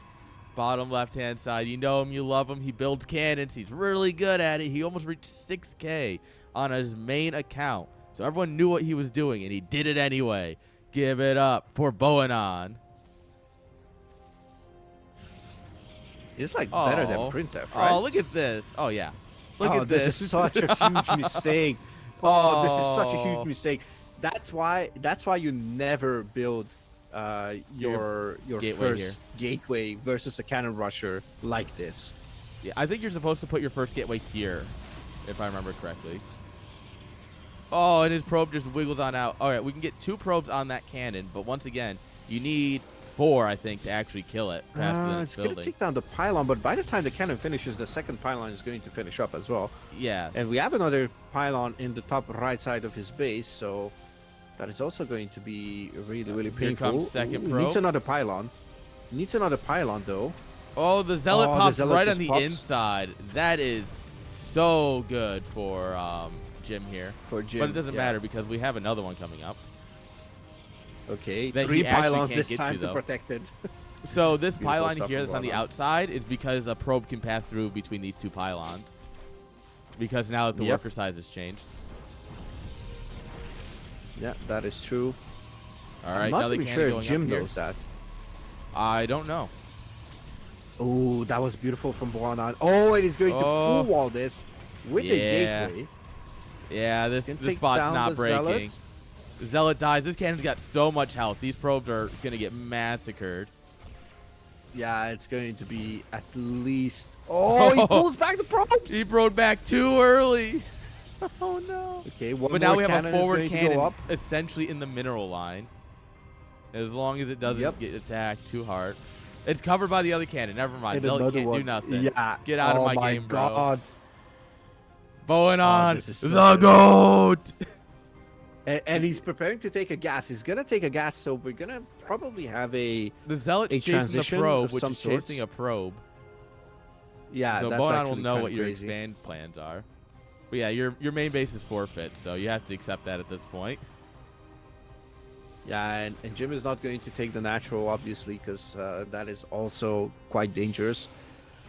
Bottom left-hand side. You know him, you love him. He builds cannons. He's really good at it. He almost reached 6K on his main account. So everyone knew what he was doing, and he did it anyway. Give it up for Boanon. He's like better than Printf, right? Oh, look at this. Oh, yeah. Look at this. This is such a huge mistake. Oh, this is such a huge mistake. That's why you never build your first gateway versus a cannon rusher like this. Yeah, I think you're supposed to put your first gateway here, if I remember correctly. Oh, and his probe just wiggles on out. All right, we can get 2 probes on that cannon, but once again, you need 4, I think, to actually kill it. It's going to take down the pylon, but by the time the cannon finishes, the second pylon is going to finish up as well. Yeah. And we have another pylon in the top right side of his base, so that is also going to be really, really painful. Here comes second probe. Needs another pylon. Needs another pylon, though. Oh, the Zealot pops right on the inside. That is so good for Jim here. For Jim. But it doesn't matter because we have another one coming up. Okay, 3 pylons this time to protect it. So this pylon here that's on the outside is because a probe can pass through between these 2 pylons. Because now that the worker size has changed. Yeah, that is true. All right, I'm not really sure if Jim knows that. I don't know. Oh, that was beautiful from Boanon. Oh, and he's going to full wall this with the gateway. Yeah, this spot's not breaking. The Zealot dies. This cannon's got so much health. These probes are going to get massacred. Yeah, it's going to be at least... Oh, he pulls back the probes! He broke back too early. Oh, no. Okay, but now we have a forward cannon essentially in the mineral line. As long as it doesn't get attacked too hard. It's covered by the other cannon. Never mind. Zealot can't do nothing. Yeah. Get out of my game, bro. God. Boanon, the GOAT! And he's preparing to take a gas. He's gonna take a gas, so we're gonna probably have the Zealot chasing the probe, which is chasing a probe. Yeah, so Boanon will know what your expand plans are. But yeah, your main base is forfeit, so you have to accept that at this point. Yeah, and Jim is not going to take the natural, obviously, because that is also quite dangerous.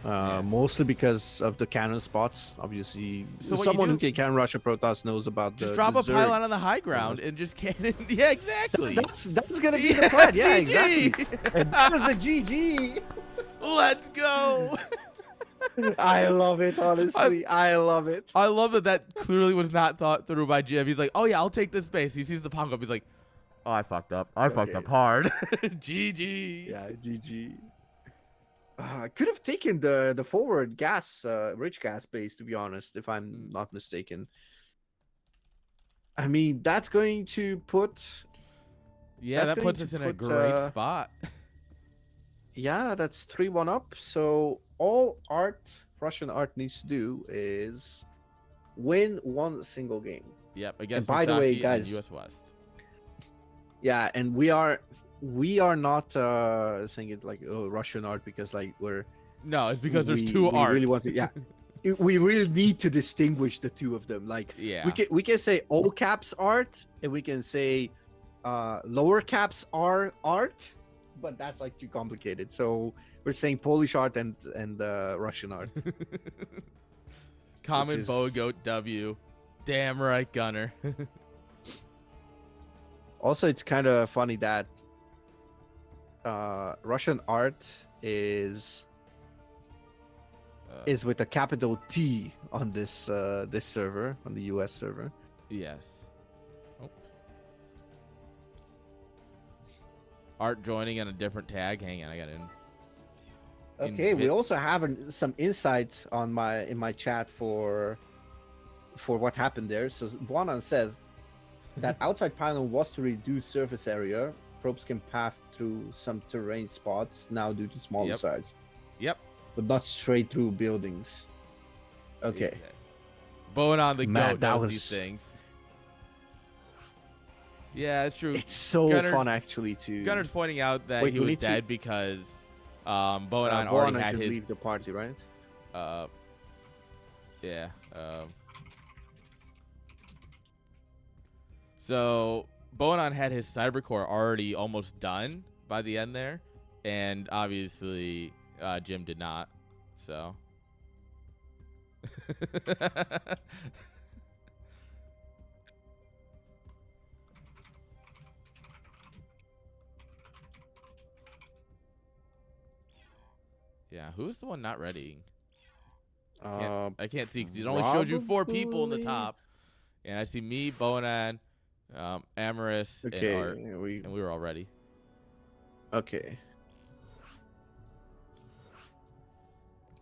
Mostly because of the cannon spots. Obviously, so someone who can cannon rush a Protoss knows about just drop a pylon on the high ground and just cannon. Yeah, exactly. That's gonna be the plan. Yeah, exactly. And that is the GG. Let's go. I love it, honestly. I love it. I love that clearly was not thought through by Jim. He's like, oh yeah, I'll take this base. He sees the pop up. He's like, oh, I fucked up. I fucked up hard. GG. Yeah, GG. I could have taken the forward gas, rich gas base, to be honest, if I'm not mistaken. I mean, that's going to put... Yeah, that puts us in a great spot. Yeah, that's 3-1 up. So all Russian Art needs to do is win 1 single game. Yep, against by the way, guys, US West. Yeah, and we are not saying it like Russian Art because like we're it's because there's 2 arts. Really want to, we really need to distinguish the 2 of them. Like we can say all caps art and we can say lower caps are art, but that's like too complicated. So we're saying Polish art and Russian art. Common Bow Goat W. Damn right, Gunner. Also, it's kind of funny that Russian art is with a capital T on this this server, on the US server. Yes. Oh. Art joining on a different tag. Hang on, I got in. Okay, we also have some insight on in my chat for what happened there. So Boanon says that outside pylon was to reduce surface area. Probes can pass through some terrain spots now due to smaller size. Yep. But not straight through buildings. Okay. Bonan the Man, goat that knows these was. things. Yeah, it's true. It's so Gunner's, fun actually to. Gunner's pointing out that Wait, he we was need to. dead because Bonan already Bonan had should his. leave the party, right? Uh, yeah. So Bonan had his cybercore already almost done by the end there, and obviously Jim did not. So. Yeah, who's the one not ready? I can't see because it only showed you 4 people in the top, and I see me, Bonan, Amaris, and Okay, Art, and we were all ready. Okay.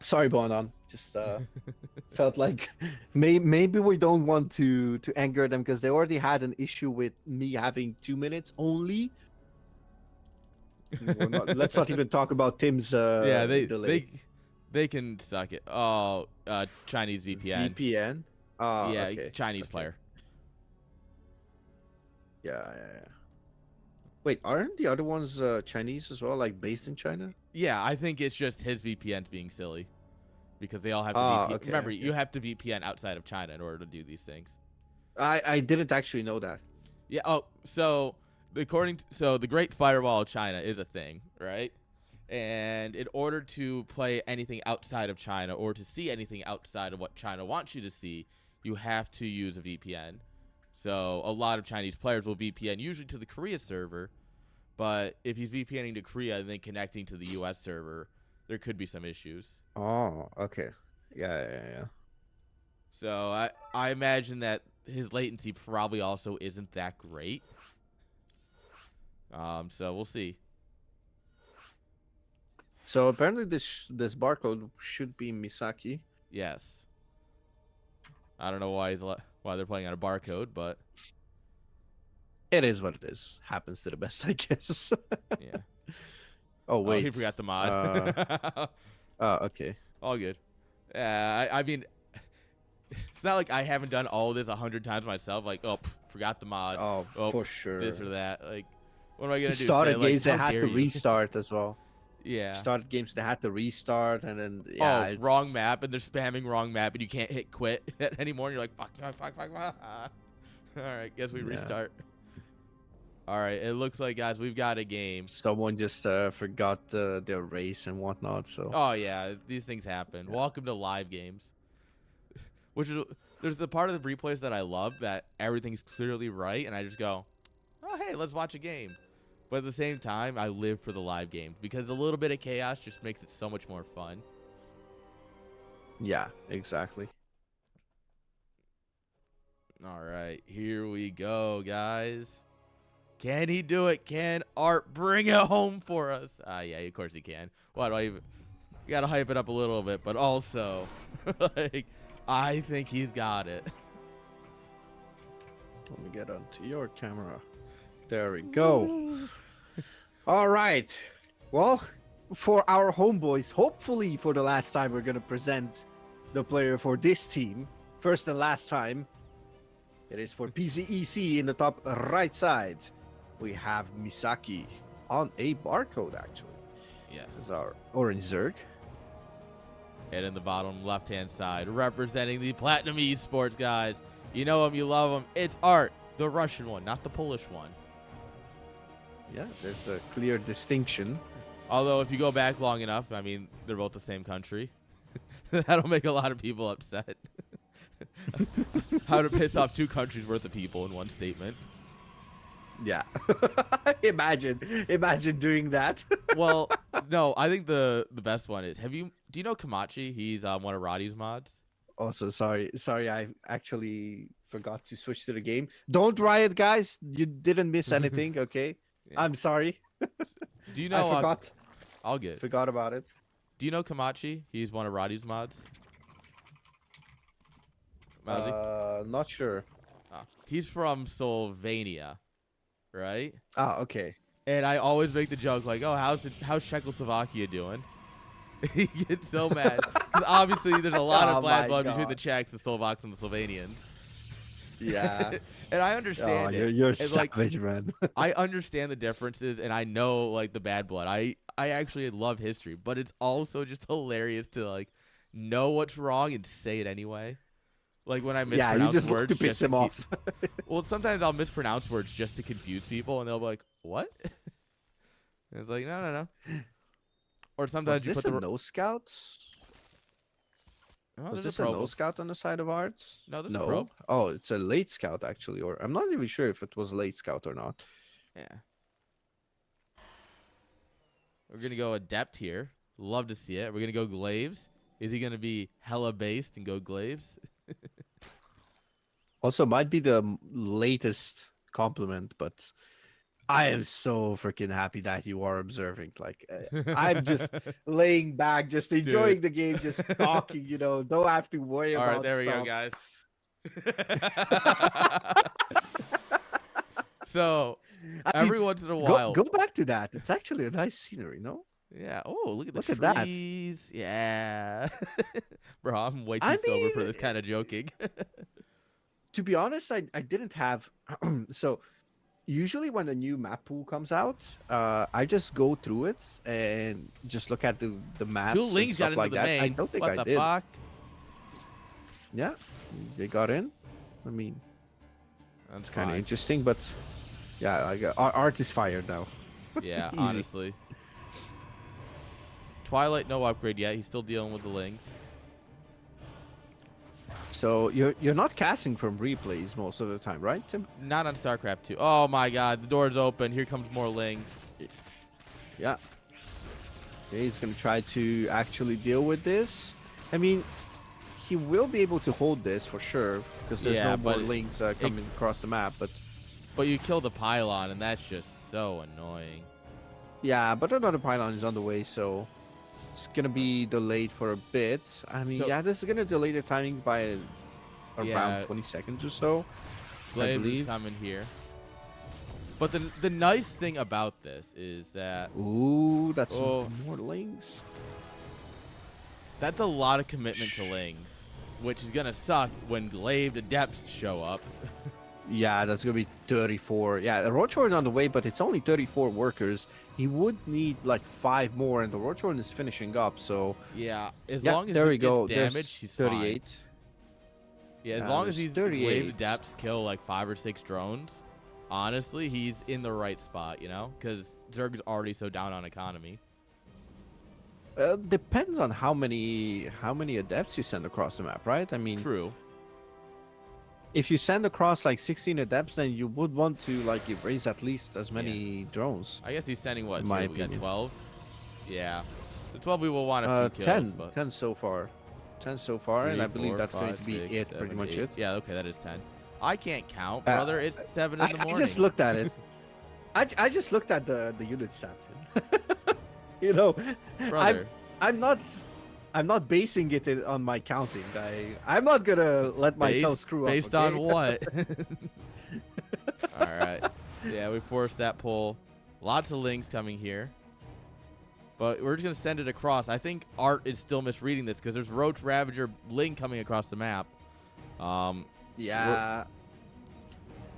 Sorry, Bonan. Just felt like maybe we don't want to anger them because they already had an issue with me having 2 minutes only. Let's not even talk about Tim's Yeah, delay. they can suck it. Oh, Chinese VPN. VPN. Ah, Yeah, okay. Chinese Okay. player. Yeah. Wait, aren't the other ones Chinese as well, like based in China? Yeah, I think it's just his VPN's being silly because they all have to Ah, VPN. okay, Remember, okay. you have to VPN outside of China in order to do these things. I didn't actually know that. Yeah. Oh, so so the Great Firewall of China is a thing, right? And in order to play anything outside of China or to see anything outside of what China wants you to see, you have to use a VPN. So a lot of Chinese players will VPN usually to the Korea server, but if he's VPNing to Korea and then connecting to the US server, there could be some issues. Oh, okay. Yeah. So I imagine that his latency probably also isn't that great. So we'll see. So apparently this barcode should be Misaki. Yes. I don't know why why they're playing on a barcode, but It is what it is. Happens to the best, I guess. yeah. Oh Oh, wait. he forgot the mod. Okay. All good. Yeah, I mean, it's not like I haven't done all of this 100 times myself. Like, forgot the mod. Oh, for sure. This or that. Like, what am I gonna do? Started Say, games like, that how had dare to you? restart as well. Yeah. Started games that had to restart, and then yeah, it's... wrong map, and they're spamming wrong map, and you can't hit quit anymore. And you're like, fuck. All right, guess we restart. All right, it looks like, guys, we've got a game. Someone just forgot their race and whatnot. So. Oh yeah, these things happen. Yeah. Welcome to live games. There's the part of the replays that I love that everything's clearly right, and I just go, oh hey, let's watch a game. But at the same time, I live for the live game because a little bit of chaos just makes it so much more fun. Yeah, exactly. All right, here we go, guys. Can he do it? Can Art bring it home for us? Yeah, of course he can. Why do I even... You gotta hype it up a little bit, but also, like, I think he's got it. Let me get onto your camera. There we go. All right. Well, for our homeboys, hopefully for the last time, we're gonna present the player for this team. First and last time. It is for PCEC in the top right side. We have Misaki on a barcode, actually. Yes. This is our orange Zerg. And in the bottom left-hand side, representing the Platinum Esports, guys. You know him, you love him. It's Art, the Russian one, not the Polish one. Yeah, there's a clear distinction. Although, if you go back long enough, I mean, they're both the same country. That'll make a lot of people upset. How to piss off 2 countries worth of people in one statement. Yeah. imagine doing that. Well, no, I think the best one is, do you know Kamachi? He's one of Roddy's mods. Also, sorry, I actually forgot to switch to the game. Don't riot, guys. You didn't miss anything, okay? Yeah. I'm sorry. Do you know? I forgot. I'll get. Forgot about it. Do you know Kamachi? He's one of Roddy's mods. Not sure. He's from Slovenia, right? Ah, okay. And I always make the joke like, "Oh, how's Czechoslovakia doing?" He gets so mad because obviously there's a lot Oh of bad my blood between the God. Czechs, the Slovaks, and the Slovenians. Yeah. And I Oh, understand it. you're And like savage, man. I understand the differences, and I know like the bad blood. I actually love history, but it's also just hilarious to like know what's wrong and say it anyway. Like when I Yeah, you mispronounce just love to words piss just to him keep. off. Well, sometimes I'll mispronounce words just to confuse people, and they'll be like, "What?" And it's like, no. Or Was sometimes you this put a the. no scouts? Oh, Was there's a this a no probe. scout on the side of ours? No, there's a No. probe. Oh, it's a late scout actually, or I'm not even sure if it was a late scout or not. Yeah. We're gonna go adept here. Love to see it. We're gonna go glaives. Is he gonna be hella based and go glaives? Also, might be the latest compliment, but I am so freaking happy that you are observing. Like, I'm just laying back, just Dude. enjoying the game, just talking. Don't have to worry All right, about there we go, stuff. guys. So I every mean, once in a go while, go back to that. It's actually a nice scenery, no? yeah. Oh, look at the Look at that. trees. Yeah. Bro, I'm way too I sober for mean, this kind of joking. to be honest, I didn't have so usually when a new map pool comes out, I just go through it and just look at the maps Two and links got stuff into like the that. I main. don't think What I the did. fuck? Yeah, they got in. I mean, That's it's kind of fine. interesting, but yeah, art is fired now. Yeah, Easy. honestly. Twilight, no upgrade yet. He's still dealing with the links. So you're not casting from replays most of the time, right, Tim? Not on StarCraft 2. Oh my god, the door's open. Here comes more lings. Yeah. Okay, he's gonna try to actually deal with this. I mean, he will be able to hold this for sure because there's Yeah, no more but links coming across the map. But you kill the pylon, and that's just so annoying. yeah, but another pylon is on the way, so it's gonna be delayed for a bit. I mean, So- yeah, this is gonna delay the timing by around Yeah. 20 seconds or so. Glaive is believe. coming here. But the nice thing about this is that Ooh, that's Oh. more links. that's a lot of commitment to lings, which is gonna suck when Glaive Adepts show up. Yeah, that's gonna be 34. Yeah, the Roachhorn on the way, but it's only 34 workers. He would need like 5 more, and the Roachhorn is finishing up. So Yeah, as yeah, long as there he we go. gets There's damaged, he's 38. fine. Yeah, as Yeah, long as there's these Glaive 38. Adepts kill like 5 or 6 drones, honestly, he's in the right spot, you know? Because Zerg's already so down on economy. Depends on how many adepts you send across the map, right? I mean, True. if you send across like 16 adepts, then you would want to like erase at least as many drones. I guess he's sending what? In my Here, we got opinion. 12? Yeah. The 12 we will want a few kills, 10, but 10 so far. 10 so far, and I believe that's going to be it, pretty much it. Yeah, okay, that is 10. I can't count, Uh, brother. It's 7 in the morning. I just looked at it. I just looked at the unit stats. You know, Brother. I'm not basing it on my counting. I'm not gonna let myself screw up. Based okay? on what? All right. Yeah, we forced that pull. Lots of links coming here. But we're just going to send it across. I think Art is still misreading this because there's Roach Ravager Ling coming across the map. Yeah.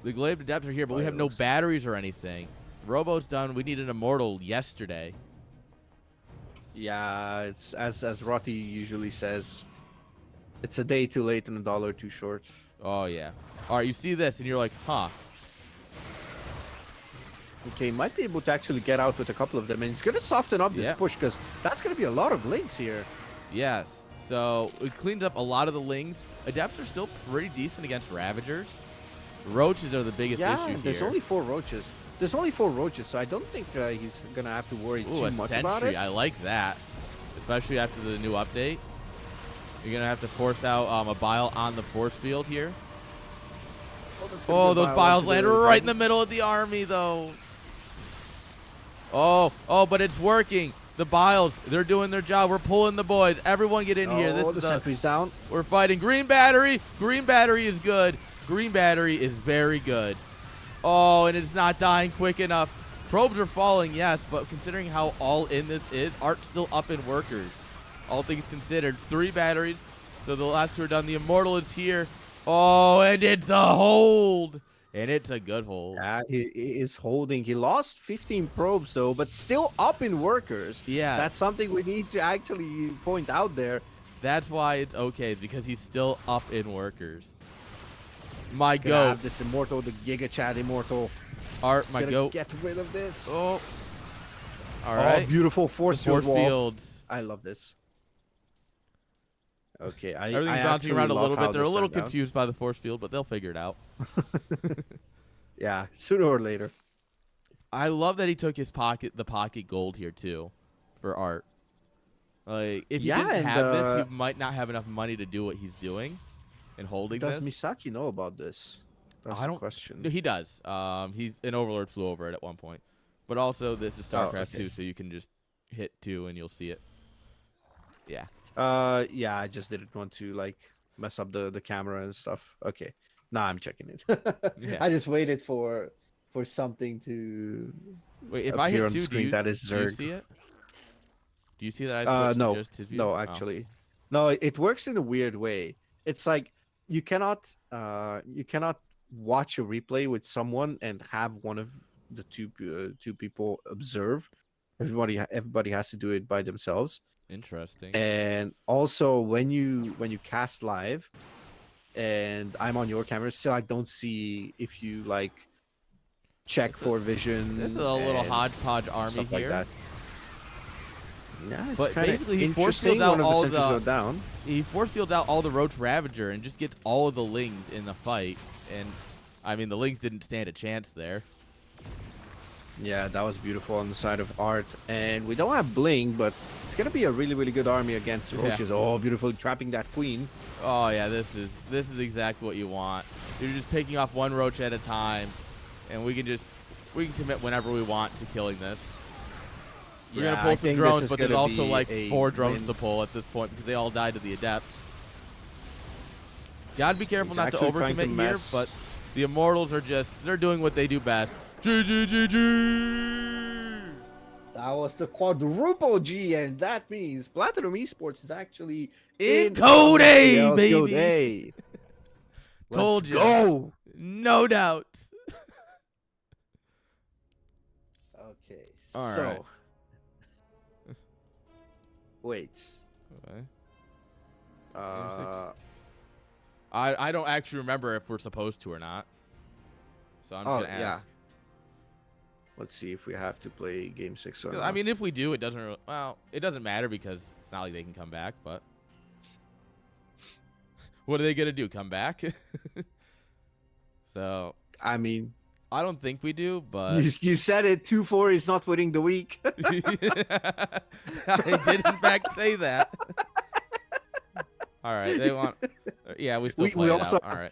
The Glaive Adepts are here, but we have no batteries or anything. Robo's done. We need an Immortal yesterday. Yeah, it's as Rotty usually says, it's a day too late and a dollar too short. Oh, yeah. All right, you see this, and you're like, huh. Okay, might be able to actually get out with a couple of them, and it's gonna soften up this Yeah. push because that's gonna be a lot of links here. Yes. So it cleans up a lot of the Lings. Adepts are still pretty decent against Ravagers. Roaches are the biggest Yeah, issue there's here. only 4 roaches. There's only 4 roaches, so I don't think he's gonna have to worry Ooh, too a much sentry. about it. I like that. Especially after the new update. You're going to have to force out a bile on the force field here. That's gonna Oh, be a those bile biles onto landed the right in the garden. middle of the army, though. Oh, but it's working. The biles, they're doing their job. We're pulling the boys. Everyone get in here. Oh, This the is sentry's down. We're fighting. Green battery. Green battery is good. Green battery is very good. Oh, and it's not dying quick enough. Probes are falling, yes, but considering how all in this is, Art's still up in workers. all things considered. 3 batteries. So the last 2 are done. The Immortal is here. Oh, and it's a hold. And it's a good hold. Yeah, he is holding. He lost 15 probes though, but still up in workers. Yeah. That's something we need to actually point out there. That's why it's okay, because he's still up in workers. My He's gonna goat. have this Immortal, the Giga Chat Immortal. Art, He's my gonna goat. get rid of this. Oh. All Oh, right. beautiful force Force field wall. fields. I love this. Okay, Everything's I bouncing actually around a love little how bit. They're a this little turned out. confused by the force field, but they'll figure it out. Yeah, sooner or later. I love that he took the pocket gold here too, for Art. Like, if he Yeah, didn't and, have this, he might not have enough money to do what he's doing, and holding Does this. Misaki know about this? That's I the don't. question. No, he does. He's an Overlord flew over it at one point, but also this is StarCraft okay. 2, so you can just hit 2 and you'll see it. Yeah. Yeah, I just didn't want to like mess up the camera and stuff. Okay, now I'm checking it. Yeah. I just waited for something to Wait, if I appear hit on 2, the screen. That is do you Zerg. see it? Do you see that I switched No, to just his view? no, Oh. actually, no. It works in a weird way. It's like you cannot watch a replay with someone and have one of the two people observe. Everybody has to do it by themselves. Interesting. And also when you cast live and I'm on your camera, still I don't see if you like check for vision. This is a little and hodgepodge army stuff here. like that. Yeah, it's But kinda basically he force interesting. fields out One of all the sentries go down. He force fields out all the Roach Ravager and just gets all of the Lings in the fight. And I mean, the Lings didn't stand a chance there. Yeah, that was beautiful on the side of Art. And we don't have Bling, but it's gonna be a really, really good army against Roaches. Yeah. Oh, beautiful, trapping that queen. Oh yeah, this is exactly what you want. You're just picking off 1 Roach at a time, and we can commit whenever we want to killing this. We're Yeah, gonna I pull some think drones, this is but there's gonna also be like a 4 drones win. to pull at this point because they all died to the Adepts. Gotta be careful He's not to actually trying to overcommit here, mess- but the Immortals are they're doing what they do best. GGGG! That was the quadruple G, and that means Platinum Esports is actually In Code A, baby! Code A. Told Let's ya. go! No doubt. Okay, All so... right. Wait. Okay. Uh, I don't actually remember if we're supposed to or not. So I'm just gonna ask. yeah. Let's see if we have to play Game 6 or 'Cause, not. I mean, if we do, it doesn't really, well, it doesn't matter because it's not like they can come back, but what are they going to do? Come back? So, I mean, I don't think we do, but you said it, 2-4 is not winning the week. I did in fact say that. All right, they want, yeah, we still We play it also out. All right.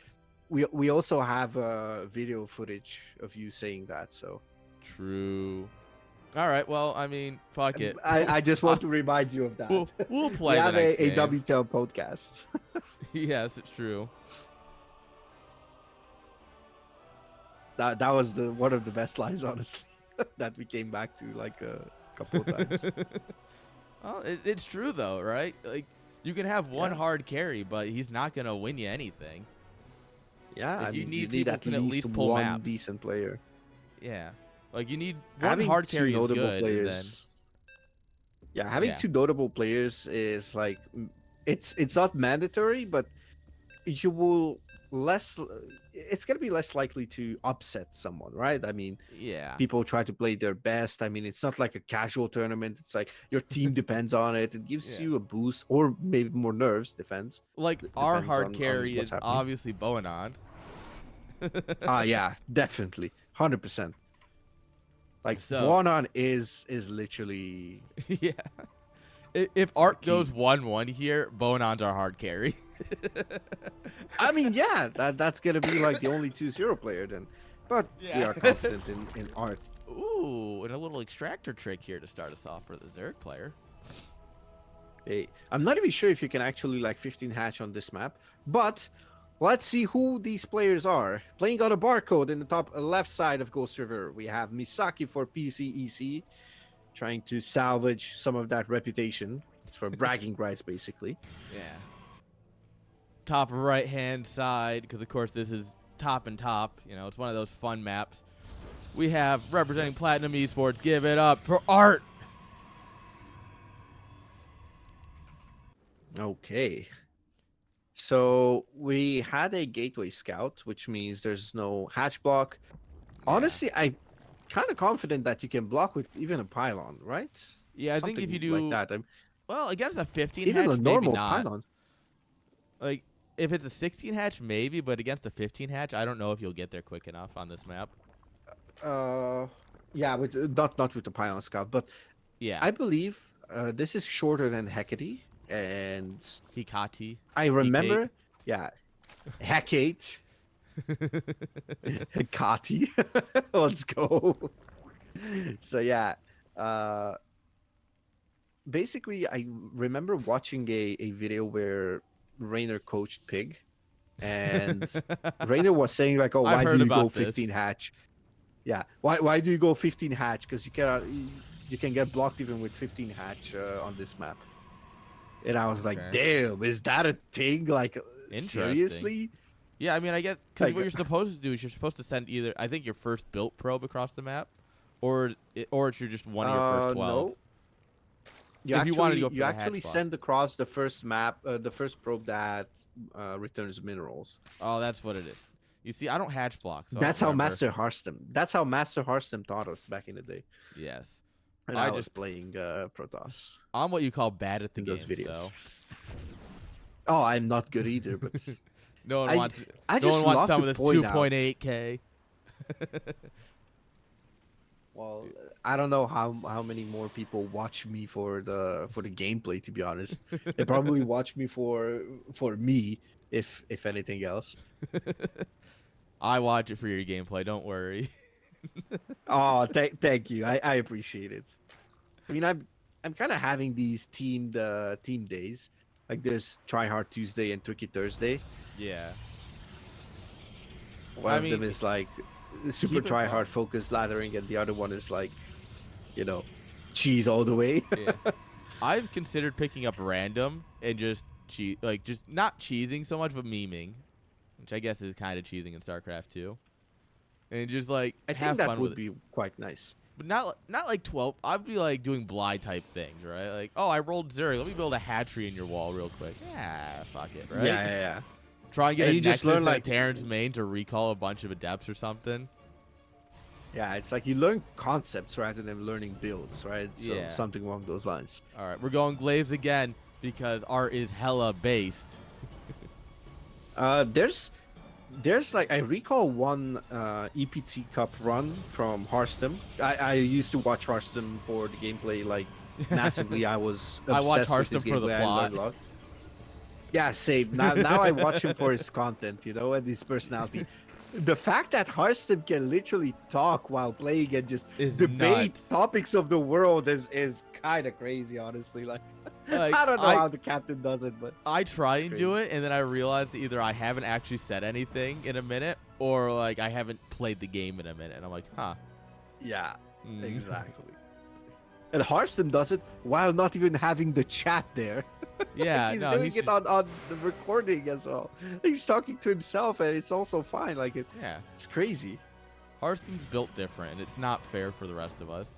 we also have video footage of you saying that, so True. All right, well, I mean, fuck it. I just want to remind you of that. We'll We play the have next a game. WTL podcast. Yes, it's true. That was one of the best lines, honestly, that we came back to like a couple of times. Well, it's true though, right? Like, you can have one Yeah. hard carry, but he's not gonna win you anything. Yeah, Like, I you mean, need you need people at who can at least least pull one maps. decent player. Yeah, like you need one Having hard two carry is notable good, and then players. Yeah, having Yeah. two notable players is like it's not mandatory, but you will less. It's gonna be less likely to upset someone, right? I mean, yeah, people try to play their best. I mean, it's not like a casual tournament. It's like your team depends on it. It gives Yeah. you a boost, or maybe more nerves. Depends. like Depends our on- hard on carry what's is happening. obviously Boanon. Yeah, definitely, 100%. Like So- Boanon is literally. Yeah. If Art Key. goes 1-1 here, Bonon's our hard carry. I mean, yeah, that's gonna be like the only 2-0 player then. But we Yeah. are confident in Art. Ooh, and a little extractor trick here to start us off for the Zerg player. Hey, I'm not even sure if you can actually like 15 hatch on this map, but let's see who these players are. Playing on a barcode in the top left side of Ghost River, we have Misaki for PCEC, trying to salvage some of that reputation. It's for bragging rights, basically. Yeah. Top right hand side, because of course this is top and top. You know, it's one of those fun maps. We have representing Platinum Esports. Give it up for Art. Okay. So we had a gateway scout, which means there's no hatch block. Honestly, I'm kind of confident that you can block with even a pylon, right? Yeah, I think if you Something like do, that. well, against a 15 Even hatch, a maybe normal not. pylon. Like, if it's a 16 hatch, maybe, but against a 15 hatch, I don't know if you'll get there quick enough on this map. Yeah, with not with the pylon scout, but Yeah. I believe this is shorter than Hecate, and Hikati. I remember, yeah, Hecate, Hecate. Let's go. So yeah, uh, basically, I remember watching a video where Rainer coached Pig, and Rainer was saying like, "Oh, I've why do heard you go about this. 15 hatch?" Yeah, why do you go 15 hatch? Because you can get blocked even with 15 hatch on this map. And I was like, Okay. damn, is that a thing? Like, Interesting. seriously? Yeah, I mean, I guess because Like, what you're supposed to do is you're supposed to send either, I think, your first built probe across the map, or it's you're just one of your first 12. no. You If you wanted to go for you the hatch actually block. send across the first map, the first probe that returns minerals. Oh, that's what it is. You see, I don't hatch block, so That's I how don't remember. Master Harstem. That's how Master Harstem taught us back in the day. Yes. And I was playing Protoss. I'm what you call bad at the in game, those videos. so. Oh, I'm not good either, but No one I wants. I No just one wants love some to of this point out. 2.8K. Well, I don't know how many more people watch me for the gameplay. To be honest, they probably watch me for me, if anything else. I watch it for your gameplay. Don't worry. Oh, thank you. I appreciate it. I mean, I'm kind of having these team days. Like there's Try Hard Tuesday and Tricky Thursday. Yeah. One of them is like super keep it try fun. hard focused laddering, and the other one is like, cheese all the way. Yeah. I've considered picking up random and just just not cheesing so much, but memeing, which I guess is kind of cheesing in StarCraft 2. And just like I have think that fun would with be quite nice. But not like 12. I'd be like doing Bly type things, right? Like, oh, I rolled Zeri. Let me build a hatchery in your wall real quick. Yeah, fuck it, right? Yeah. Try and get And a you just Nexus learn, and like- a Terran's main to recall a bunch of adepts or something. Yeah, it's like you learn concepts rather than learning builds, right? So Yeah. something along those lines. All right, we're going Glaives again because art is hella based. There's like I recall one EPT Cup run from Hearthstone. I used to watch Hearthstone for the gameplay like massively. I was I watch obsessed with Hearthstone his for the gameplay. I learned plot. a lot. Yeah, same. Now I watch him for his content, and his personality. The fact that Hearthstone can literally talk while playing and just Is debate nuts. topics of the world is kind of crazy, honestly. Like, Like, I don't know how the captain does it, but I try it's and crazy. do it, and then I realize that either I haven't actually said anything in a minute, or like I haven't played the game in a minute, and I'm like, huh. Yeah, Mm. exactly. And Hearthstone does it while not even having the chat there. Yeah, He's no, doing it on the recording as well. He's talking to himself, and it's also fine. Like Yeah. it's crazy. Hearthstone's built different, and it's not fair for the rest of us.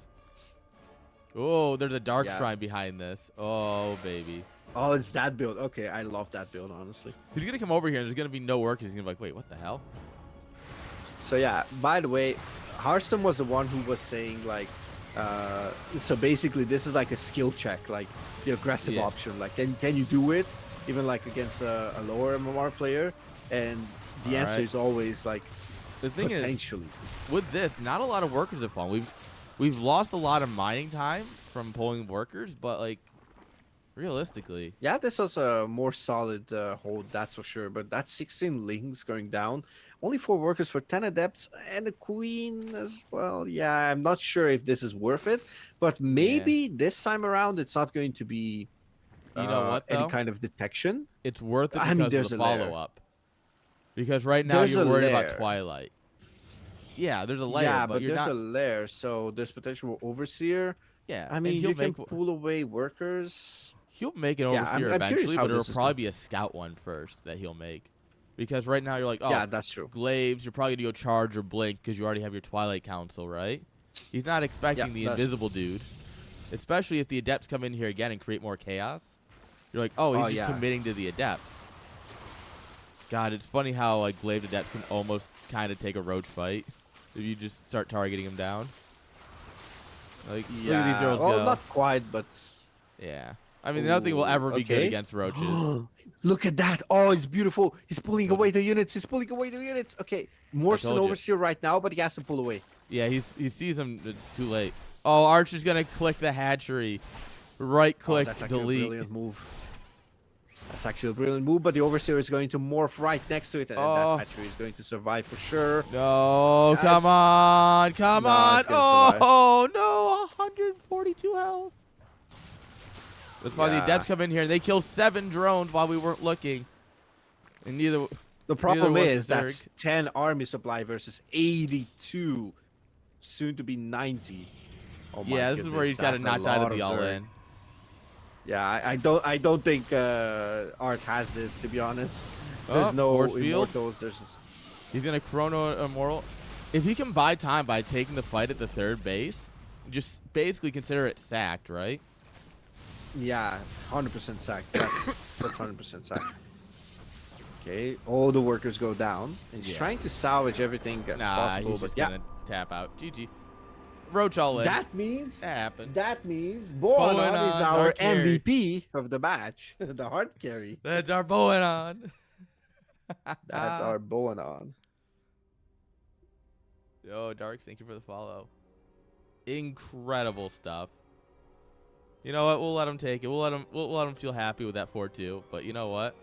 Oh, there's a Dark Yeah. Shrine behind this. Oh, baby. Oh, it's that build. Okay, I love that build, honestly. He's going to come over here, and there's going to be no work. He's going to be like, wait, what the hell? So yeah, by the way, Hearthstone was the one who was saying like, so basically this is like a skill check, like the aggressive Yeah. option. Like, can you do it, even like against a lower MMR player? And the answer Alright. is always like The thing is, potentially. with this, not a lot of workers have fallen. We've lost a lot of mining time from pulling workers, but like realistically, Yeah, this was a more solid hold, that's for sure. But that's 16 links going down. Only 4 workers for 10 adepts and a queen as well. Yeah, I'm not sure if this is worth it. But maybe this time around it's not going to be you know what though? any kind of detection. It's worth it I because mean, of there's the a lair. follow up. Because right now There's you're a worried lair. about Twilight. Yeah, there's a layer, Yeah, but but you're there's not. a lair, so there's potential overseer. Yeah, I and mean, he'll you can make. pull away workers. He'll make an Yeah, overseer I'm curious eventually, how but it'll this is probably going. be a scout one first that he'll make. Because right now you're like, oh, Yeah, that's true. glaives, you're probably going to go charge or blink because you already have your Twilight Council, right? He's not Yeah, expecting the that's. invisible dude. Especially if the Adepts come in here again and create more chaos. You're like, oh, he's Oh just yeah. committing to the Adepts. God, it's funny how like glaive Adepts can almost kind of take a roach fight if you just start targeting him down. Like, look at these Yeah. girls Well, go. not quite, but. Yeah. I mean, nothing will ever be good Okay. against roaches. Look at that. Oh, it's beautiful. He's pulling Told you. away the units. He's pulling away the units. Okay. I Morph's an told you. overseer right now, but he has to pull away. Yeah, he sees him. It's too late. Oh, Archer's going to click the hatchery. Right Oh, click, that's actually delete. a brilliant move. That's actually a brilliant move, but the overseer is going to morph right next to it, and Oh. that hatchery is going to survive for sure. No, That's- come on. Come No, on. it's gonna survive. Oh, no. 142 health. That's why the Yeah. Adepts come in here and they kill 7 drones while we weren't looking. And neither. The problem was is the that's 10 army supply versus 82, soon to be 90. Oh my Yeah, this is where goodness, he's got to that's a knock out lot of the Zerg. all-in. Yeah, I don't think Art has this, to be honest. There's Oh, no force fields. immortals. There's just... He's going to chrono immortal. If he can buy time by taking the fight at the 3rd base, just basically consider it sacked, right? Yeah, 100% sack. That's 100% sack. Okay, all the workers go down. And he's Yeah. trying to salvage everything as Nah, possible, he's but just yeah. going to tap out. GG. Roach all in. That means happened. Boanon Boanon's is our our carry. MVP of the match. The hard carry. That's our Boanon. That's our Boanon. Yo, Darks, thank you for the follow. Incredible stuff. You know what? We'll let him take it. We'll let him feel happy with that 4-2. But you know what?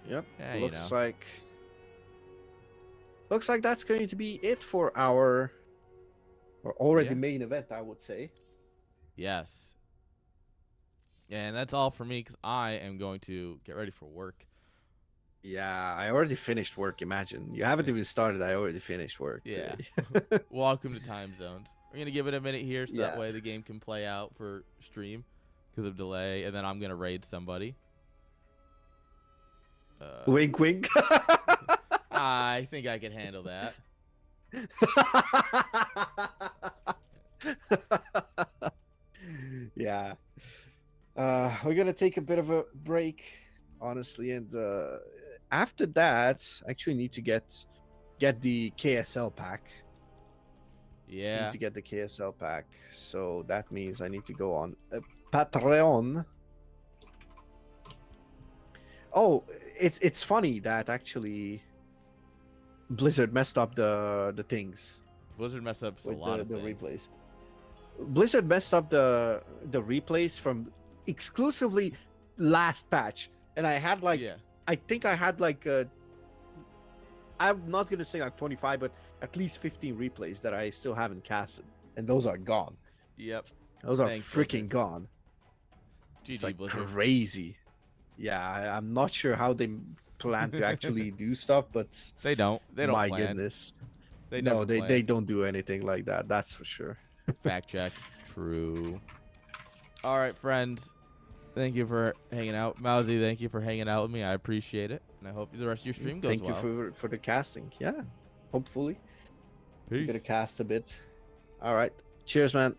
Yep. Yeah, you looks know. like that's going to be it for our already Yeah. main event, I would say. Yes. And that's all for me because I am going to get ready for work. Yeah, I already finished work. Imagine you haven't even started. I already finished work. Yeah. today. Welcome to time zones. We're gonna give it a minute here so that Yeah. way the game can play out for stream because of delay, and then I'm gonna raid somebody. Wink, wink. I think I can handle that. Yeah. We're gonna take a bit of a break, honestly, and after that, I actually need to get the KSL pack. I Yeah. need to get the KSL pack, so that means I need to go on Patreon. Oh, it's funny that actually Blizzard messed up the things Blizzard messed up a with lot the of things. replays. Blizzard messed up the replays from exclusively last patch, and I had like Yeah. I think I had like I'm not gonna say like 25, but at least 15 replays that I still haven't casted, and those are gone. Yep. Those are Thanks, freaking Blizzard. gone. It's GG like Blizzard. crazy. Yeah, I'm not sure how they plan to actually do stuff, but They don't. They don't my plan. goodness, They no, never they plan. don't do anything like that. That's for sure. Fact check. True. All right, friends. Thank you for hanging out. Mousy, thank you for hanging out with me. I appreciate it. And I hope the rest of your stream goes Thank well. you for the casting. Yeah, hopefully. Peace. Gonna cast a bit. All right. Cheers, man.